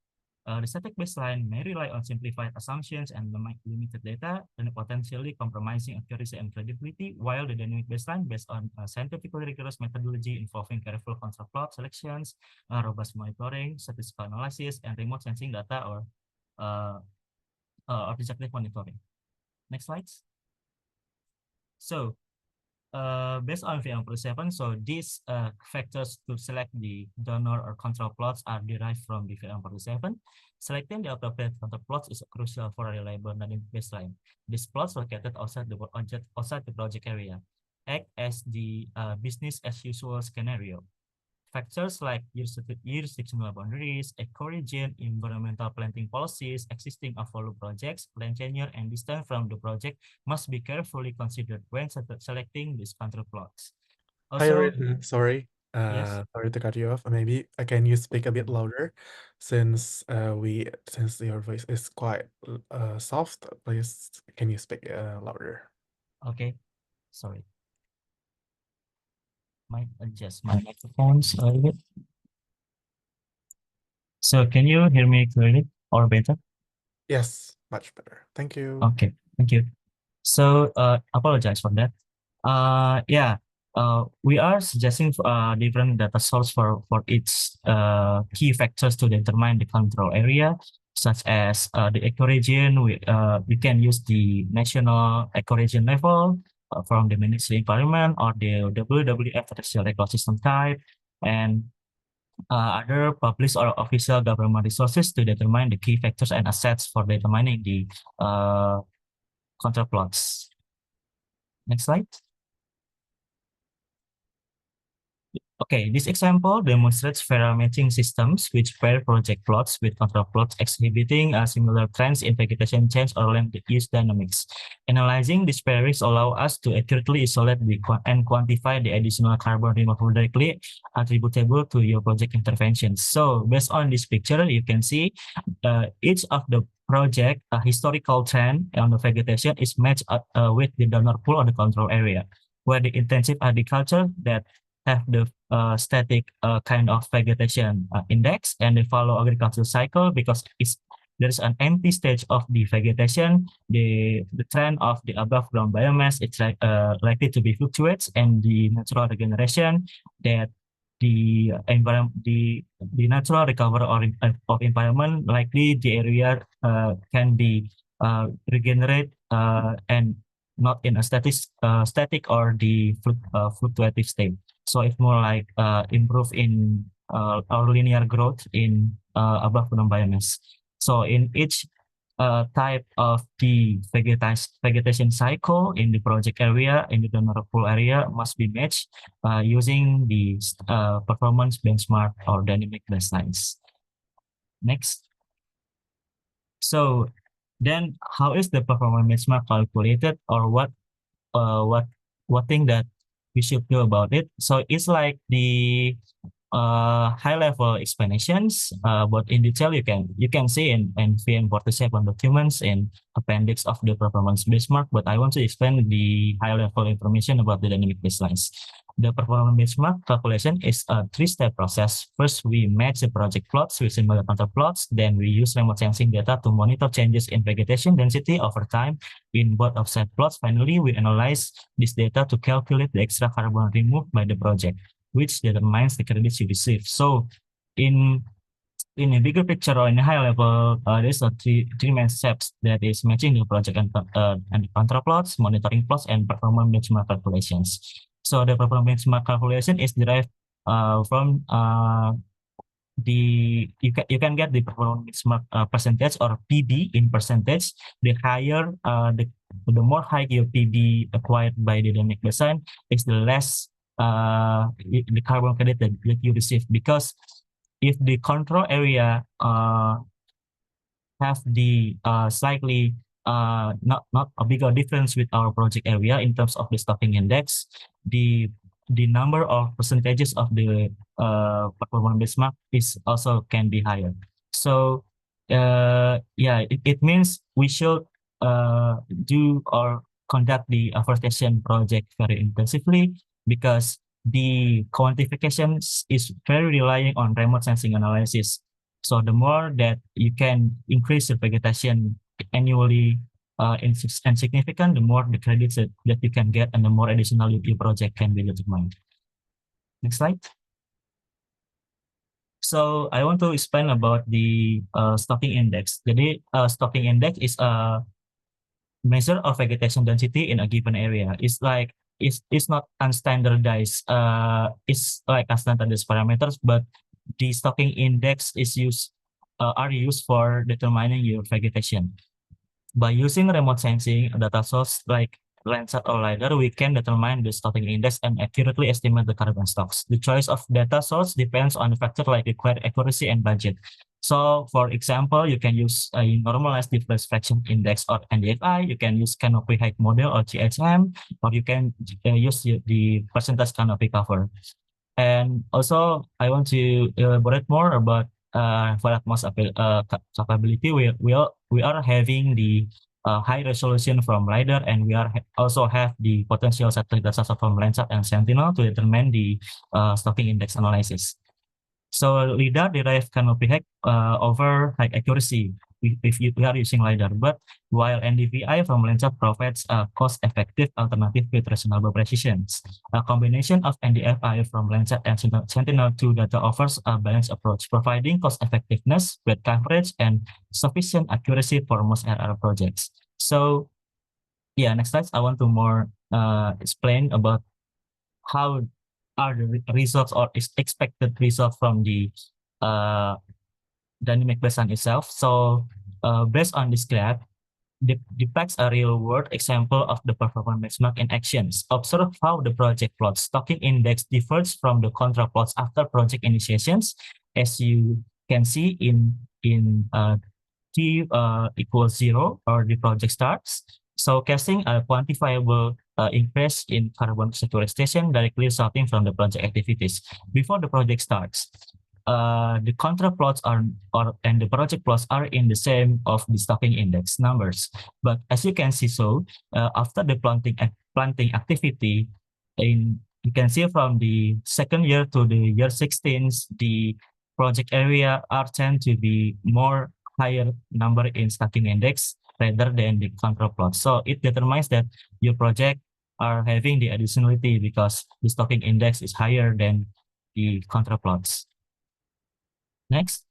The static baseline may rely on simplified assumptions and limited data, and potentially compromising accuracy and credibility, while the dynamic baseline based on scientifically rigorous methodology involving careful control plot selections, robust monitoring, statistical analysis, and remote sensing data or objective monitoring. Next slides. So based on VM47, so these factors to select the donor or control plots are derived from the VM47. Selecting the appropriate control plots is crucial for a reliable dynamic baseline. These plots located outside the project area act as the business as usual scenario. Factors like jurisdictional boundaries, ecoregion, environmental planting policies, existing available projects, land tenure, and distance from the project must be carefully considered when selecting these control plots. Hi, Also, Rin. Sorry. yes. Sorry to cut you off. Maybe can you speak a bit louder since your voice is quite soft. Please, can you speak louder? Okay, sorry. Might adjust my microphones a little bit. So can you hear me clearly or better? Yes, much better. Thank you. Okay, thank you. So apologize for that. Yeah, we are suggesting different data source for each key factors to determine the control area, such as the ecoregion. We can use the national ecoregion level from the Ministry Environment or the WWF Terrestrial Ecosystem Type, and other published or official government resources to determine the key factors and assets for determining the control plots. Next slide. Okay, this example demonstrates Verra matching systems which pair project plots with control plots exhibiting similar trends in vegetation change or land use dynamics. Analyzing these pairings allow us to accurately isolate and quantify the additional carbon removal directly attributable to your project interventions. So based on this picture, you can see each of the project historical trend on the vegetation is matched with the donor pool on the control area, where the intensive agriculture that have the static kind of vegetation index, and they follow agricultural cycle because there is an empty stage of the vegetation. The trend of the above ground biomass it's likely to be fluctuates, and the natural regeneration that the environment the natural recovery of environment likely the area can be regenerate and not in a static or the fluctuative state. So it's more like improve in our linear growth in above ground biomass. So in each type of the vegetation cycle in the project area, in the donor pool area must be matched using the performance benchmark or dynamic baselines. Next. So Then how is the performance benchmark calculated, or what thing that we should know about it? So it's like the high-level explanations, but in detail you can see in VM47 documents in appendix of the performance benchmark. But I want to explain the high-level information about the dynamic baselines. The performance benchmark calculation is a three-step process. First, we match the project plots with similar counter plots. Then we use remote sensing data to monitor changes in vegetation density over time in both offset plots. Finally, we analyze this data to calculate the extra carbon removed by the project, which determines the credits you receive. So in a bigger picture or in a high level, there's a three main steps, that is matching the project and counter plots, monitoring plots, and performance benchmark calculations. So the performance benchmark calculation is derived from you can get the performance benchmark percentage, or PB in percentage. The higher the more high your PB acquired by the dynamic baseline is, the less the carbon credit that you receive, because if the control area have the slightly not a bigger difference with our project area in terms of the stocking index, the number of percentages of the performance benchmark is also can be higher. So yeah, it means we should do or conduct the afforestation project very intensively, because the quantification is very relying on remote sensing analysis. So the more that you can increase your vegetation annually and significant, the more the credits that you can get, and the more additional your project can be determined. Next slide. So I want to explain about the stocking index. Jadi stocking index is a measure of vegetation density in a given area. It's like it's not unstandardized. It's like unstandardized parameters, but the stocking index is are used for determining your vegetation. By using remote sensing data source like Landsat or LiDAR, we can determine the stocking index and accurately estimate the carbon stocks. The choice of data source depends on the factor like required accuracy and budget. So, for example, you can use a normalized difference fraction index or NDFI. You can use canopy height model or GHM, or you can use the percentage canopy cover. And also, I want to elaborate more about Fairatmos capability. We are having the high resolution from LiDAR, and we also have the potential satellite data from Landsat and Sentinel to determine the stocking index analysis. So LiDAR derive canopy height over high accuracy if we are using LiDAR, but while NDVI from Landsat provides a cost-effective alternative with reasonable precision. A combination of NDFI from Landsat and Sentinel-2 data offers a balanced approach, providing cost-effectiveness, breadth coverage, and sufficient accuracy for most RR projects. So, yeah, next slide. I want to more explain about how are the results or expected results from the dynamic baseline itself. So based on this graph, depicts a real-world example of the performance benchmark in actions. Observe how the project plot stocking index differs from the control plots after project initiations, as you can see in T equals 0, or the project starts, showcasing a quantifiable increase in carbon sequestration directly resulting from the project activities. Before the project starts, the control plots and the project plots are in the same of the stocking index numbers. But as you can see, after the planting activity, you can see from the second year to the year 16, the project area are tend to be more higher number in stocking index rather than the control plot. So it determines that your project are having the additionality because the stocking index is higher than the control plots. Next.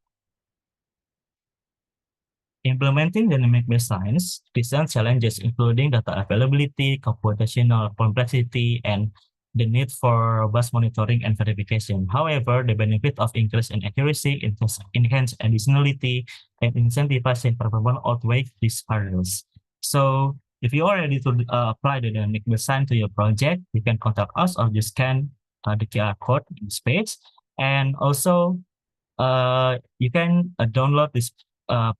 Implementing dynamic baselines presents challenges including data availability, computational complexity, and the need for robust monitoring and verification. However, the benefit of increase in accuracy, enhanced additionality, and incentivizing performance outweigh these hurdles. So, if you are ready to apply the dynamic baseline to your project, you can contact us or just scan the QR code in this page. And also, you can download this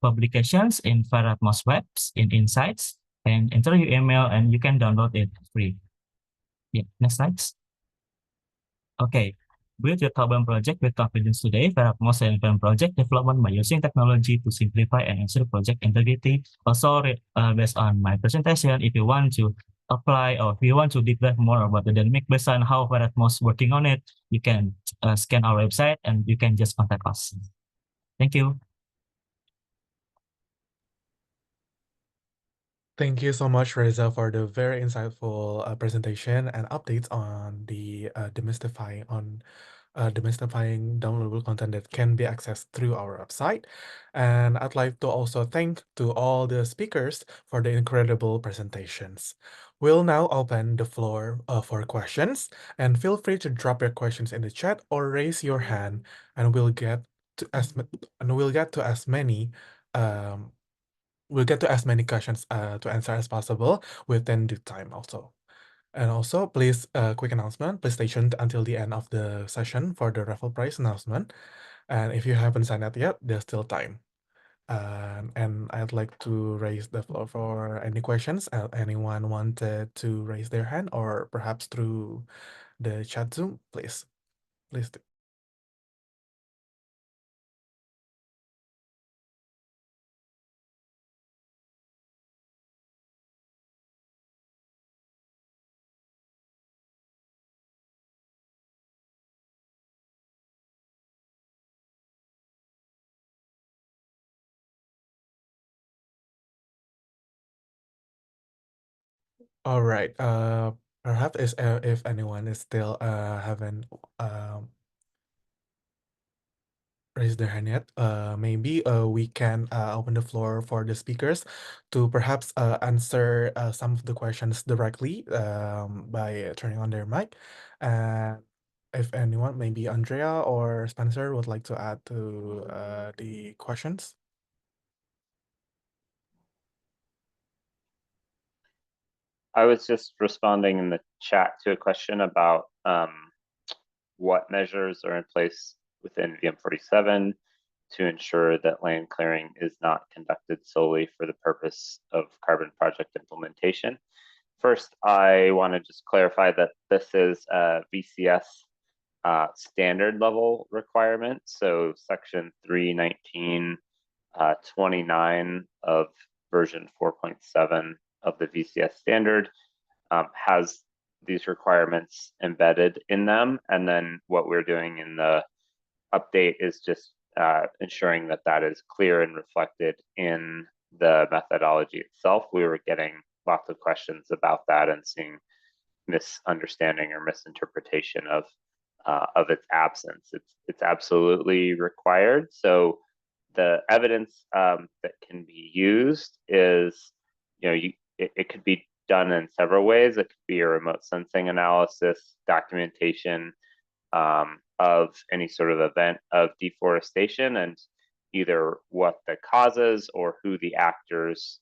publications in Fairatmos webs, in Insights, and enter your email and you can download it free. Yeah, next slides. Okay, build your carbon project with confidence today. Fairatmos and carbon project development by using technology to simplify and ensure project integrity. Also, based on my presentation, if you want to apply or if you want to deep dive more about the dynamic based on how Fairatmos working on it, you can scan our website and you can just contact us. Thank you. Thank you so much, Reza, for the very insightful presentation and updates on the demystifying downloadable content that can be accessed through our website. And I'd like to also thank to all the speakers for the incredible presentations. We'll now open the floor for questions, and feel free to drop your questions in the chat or raise your hand, and we'll get to as many um, questions to answer as possible within the time also. And also, please, quick announcement, please stay tuned until the end of the session for the raffle prize announcement. And if you haven't signed up yet, there's still time. And I'd like to raise the floor for any questions. Anyone wanted to raise their hand or perhaps through the chat Zoom, please. Please do. All right. Perhaps if anyone is still haven't raised their hand yet, maybe we can open the floor for the speakers to perhaps answer some of the questions directly by turning on their mic. And if anyone, maybe Andrea or Spencer, would like to add to the questions. I was just responding in the chat to a question about what measures are in place within VM47 to ensure that land clearing is not conducted solely for the purpose of carbon project implementation. First, I want to just clarify that this is a VCS standard level requirement. So section 319.29 of version 4.7 of the VCS standard has these requirements embedded in them. And then what we're doing in the update is just ensuring that that is clear and reflected in the methodology itself. We were getting lots of questions about that and seeing misunderstanding or misinterpretation of its absence. It's absolutely required. So the evidence that can be used is, it could be done in several ways. It could be a remote sensing analysis, documentation of any sort of event of deforestation, and either what the causes or who the actors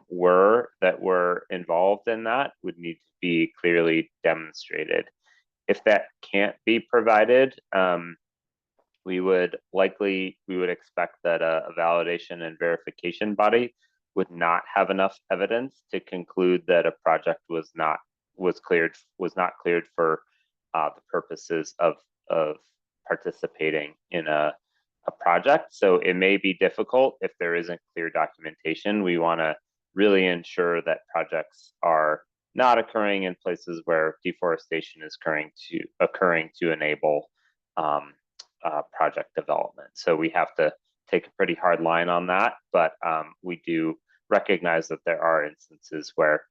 were that were involved in that would need to be clearly demonstrated. If that can't be provided, we would expect that a validation and verification body would not have enough evidence to conclude that a project was not cleared for the purposes of participating in a project. So it may be difficult if there isn't clear documentation. We want to really ensure that projects are not occurring in places where deforestation is occurring to enable project development. So we have to take a pretty hard line on that, but we do recognize that there are instances where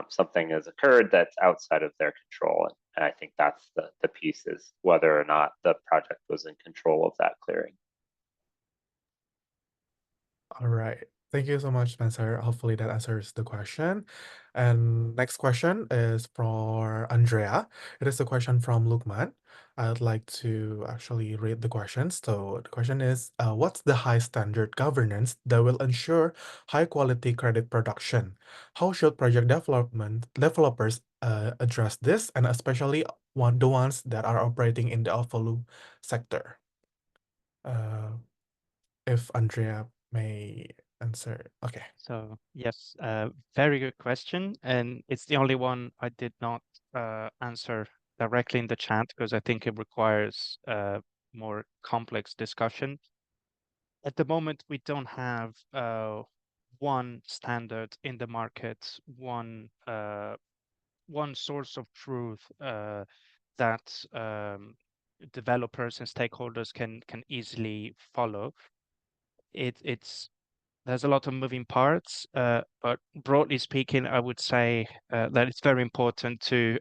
something has occurred that's outside of their control. And I think that's the piece, is whether or not the project was in control of that clearing. All right. Thank you so much, Spencer. Hopefully that answers the question. And next question is for Andrea. It is a question from Lukman. I'd like to actually read the question. So the question is, what's the high standard governance that will ensure high quality credit production? How should project developers address this, and especially the ones that are operating in the off-value sector? if Andrea may answer. Okay. So yes, very good question, and it's the only one I did not answer directly in the chat because I think it requires more complex discussion. At the moment, we don't have one standard in the market, one source of truth that developers and stakeholders can easily follow. There's a lot of moving parts, but broadly speaking, I would say that it's very important to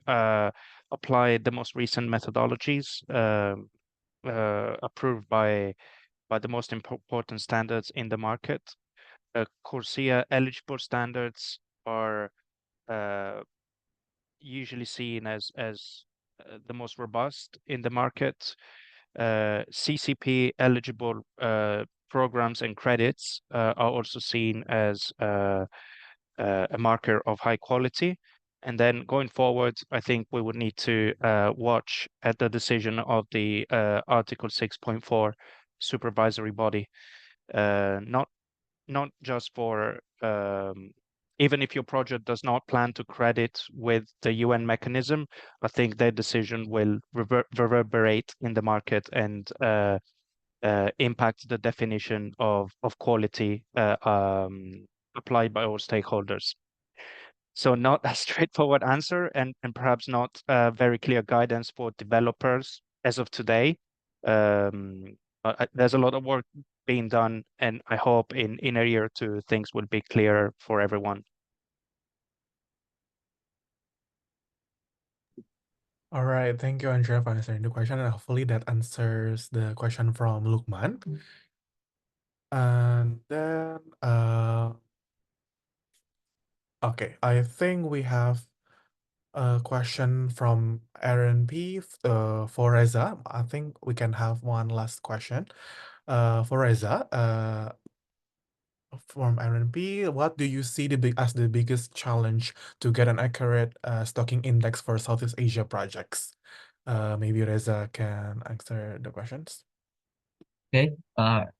apply the most recent methodologies approved by the most important standards in the market. CORSIA eligible standards are usually seen as the most robust in the market. CCP eligible programs and credits are also seen as a marker of high quality. And then going forward, I think we would need to watch at the decision of the Article 6.4 supervisory body, not just for even if your project does not plan to credit with the UN mechanism, I think their decision will reverberate in the market and impact the definition of quality applied by all stakeholders. So not a straightforward answer and perhaps not very clear guidance for developers as of today. But there's a lot of work being done, and I hope in a year or two things will be clearer for everyone. All right, thank you, Andrea, for answering the question, and hopefully that answers the question from Lukman. And then, okay, I think we have a question from Aaron P. For Reza. I think we can have one last question. For Reza, from Aaron P. What do you see as the biggest challenge to get an accurate stocking index for Southeast Asia projects? Maybe Reza can answer the questions. Okay,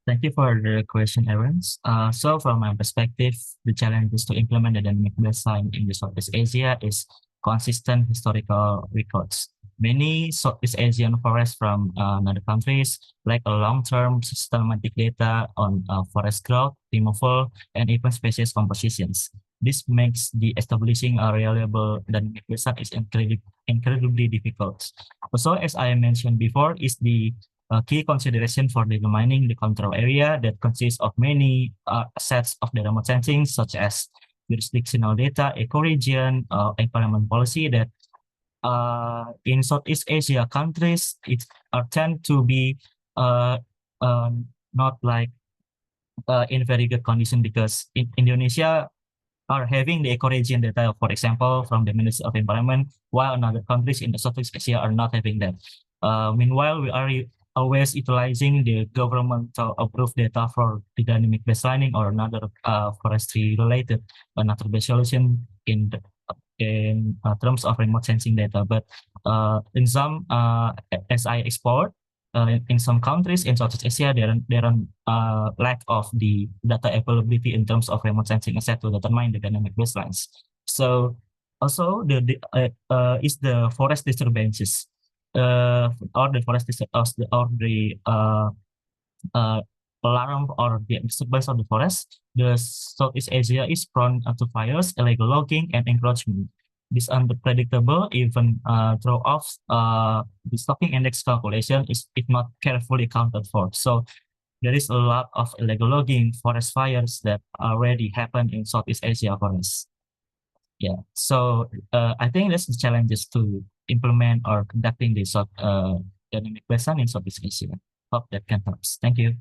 thank you for the question, Aaron's. So from my perspective, the challenges to implement the dynamic baseline in the Southeast Asia is consistent historical records. Many Southeast Asian forests from other countries lack a long-term systematic data on forest growth, removal, and even species compositions. This makes the establishing a reliable dynamic baseline is incredibly difficult. Also, as I mentioned before, is the key consideration for determining the control area that consists of many sets of data remote sensing, such as jurisdictional data, ecoregion, environment policy that in Southeast Asia countries, it tend to be not like in very good condition because in Indonesia are having the ecoregion data, for example, from the Ministry of Environment, while other countries in the Southeast Asia are not having that. Meanwhile, we are always utilizing the governmental approved data for the dynamic baselining or another forestry related nature-based solution in terms of remote sensing data. But in some, as I explored, in some countries in Southeast Asia, there are lack of the data availability in terms of remote sensing asset to determine the dynamic baselines. So also is the forest disturbances or the forest or the alarm or the disturbance of the forest. The Southeast Asia is prone to fires, illegal logging, and encroachment. This unpredictable, even throw-offs, the stocking index calculation is if not carefully accounted for. So there is a lot of illegal logging, forest fires that already happen in Southeast Asia forests. Yeah, so I think that's the challenges to implement or conducting this dynamic baseline in Southeast Asia. Hope that can help. Thank you.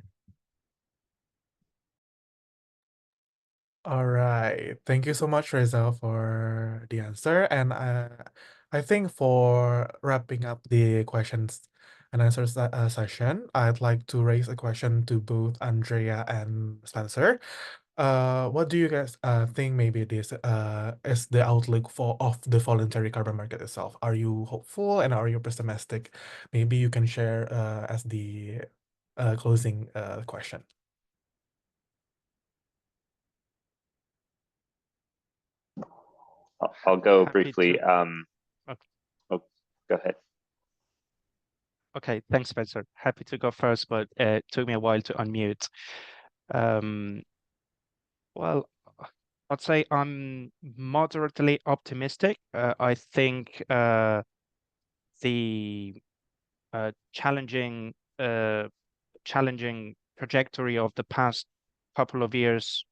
All right. Thank you so much, Reza, for the answer. And I think for wrapping up the questions and answers session, I'd like to raise a question to both Andrea and Spencer. What do you guys think maybe this is the outlook of the voluntary carbon market itself? Are you hopeful and are you pessimistic? Maybe you can share as the closing question. I'll go happy briefly. Okay. Oh, go ahead. Okay, thanks, Spencer. Happy to go first, but it took me a while to unmute. Well, I'd say I'm moderately optimistic. I think the challenging trajectory of the past couple of years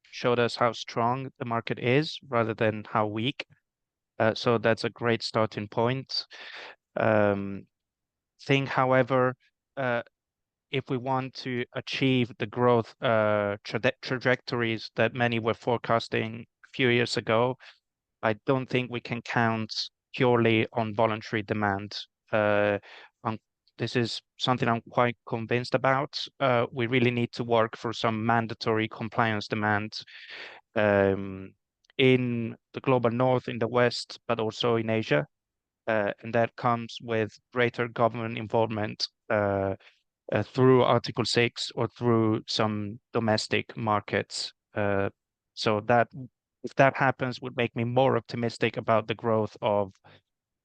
showed us how strong the market is rather than how weak. So that's a great starting point. Think, however, if we want to achieve the growth trajectories that many were forecasting a few years ago, I don't think we can count purely on voluntary demand. This is something I'm quite convinced about. We really need to work for some mandatory compliance demand in the global north, in the West, but also in Asia. And that comes with greater government involvement through Article 6 or through some domestic markets. So that if that happens would make me more optimistic about the growth of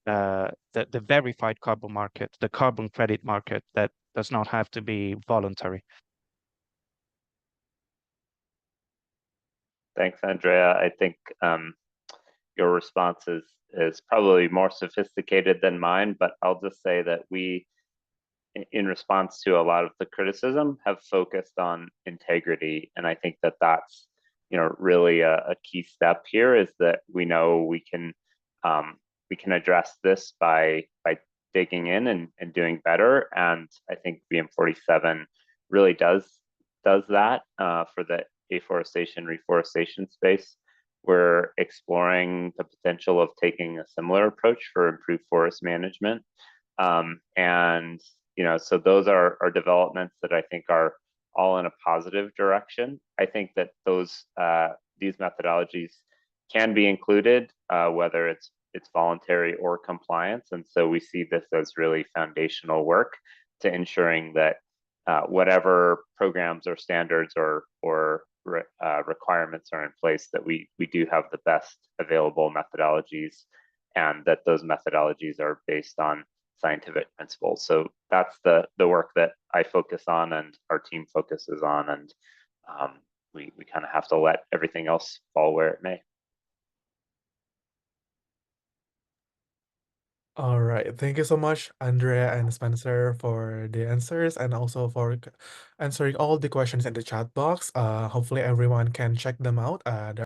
the verified carbon market, the carbon credit market that does not have to be voluntary. Thanks, Andrea. I think your response is probably more sophisticated than mine, but I'll just say that we, in response to a lot of the criticism, have focused on integrity, and I think that that's really a key step here. Is that we know we can address this by digging in and doing better, and I think VM47 really does that for the afforestation reforestation space. We're exploring the potential of taking a similar approach for improved forest management. And so those are developments that I think are all in a positive direction. I think that these methodologies can be included, whether it's voluntary or compliance. And so we see this as really foundational work to ensuring that whatever programs or standards or requirements are in place, that we do have the best available methodologies, and that those methodologies are based on scientific principles. So that's the work that I focus on and our team focuses on, and we kind of have to let everything else fall where it may. All right. Thank you so much, Andrea and Spencer, for the answers and also for answering all the questions in the chat box. Hopefully everyone can check them out.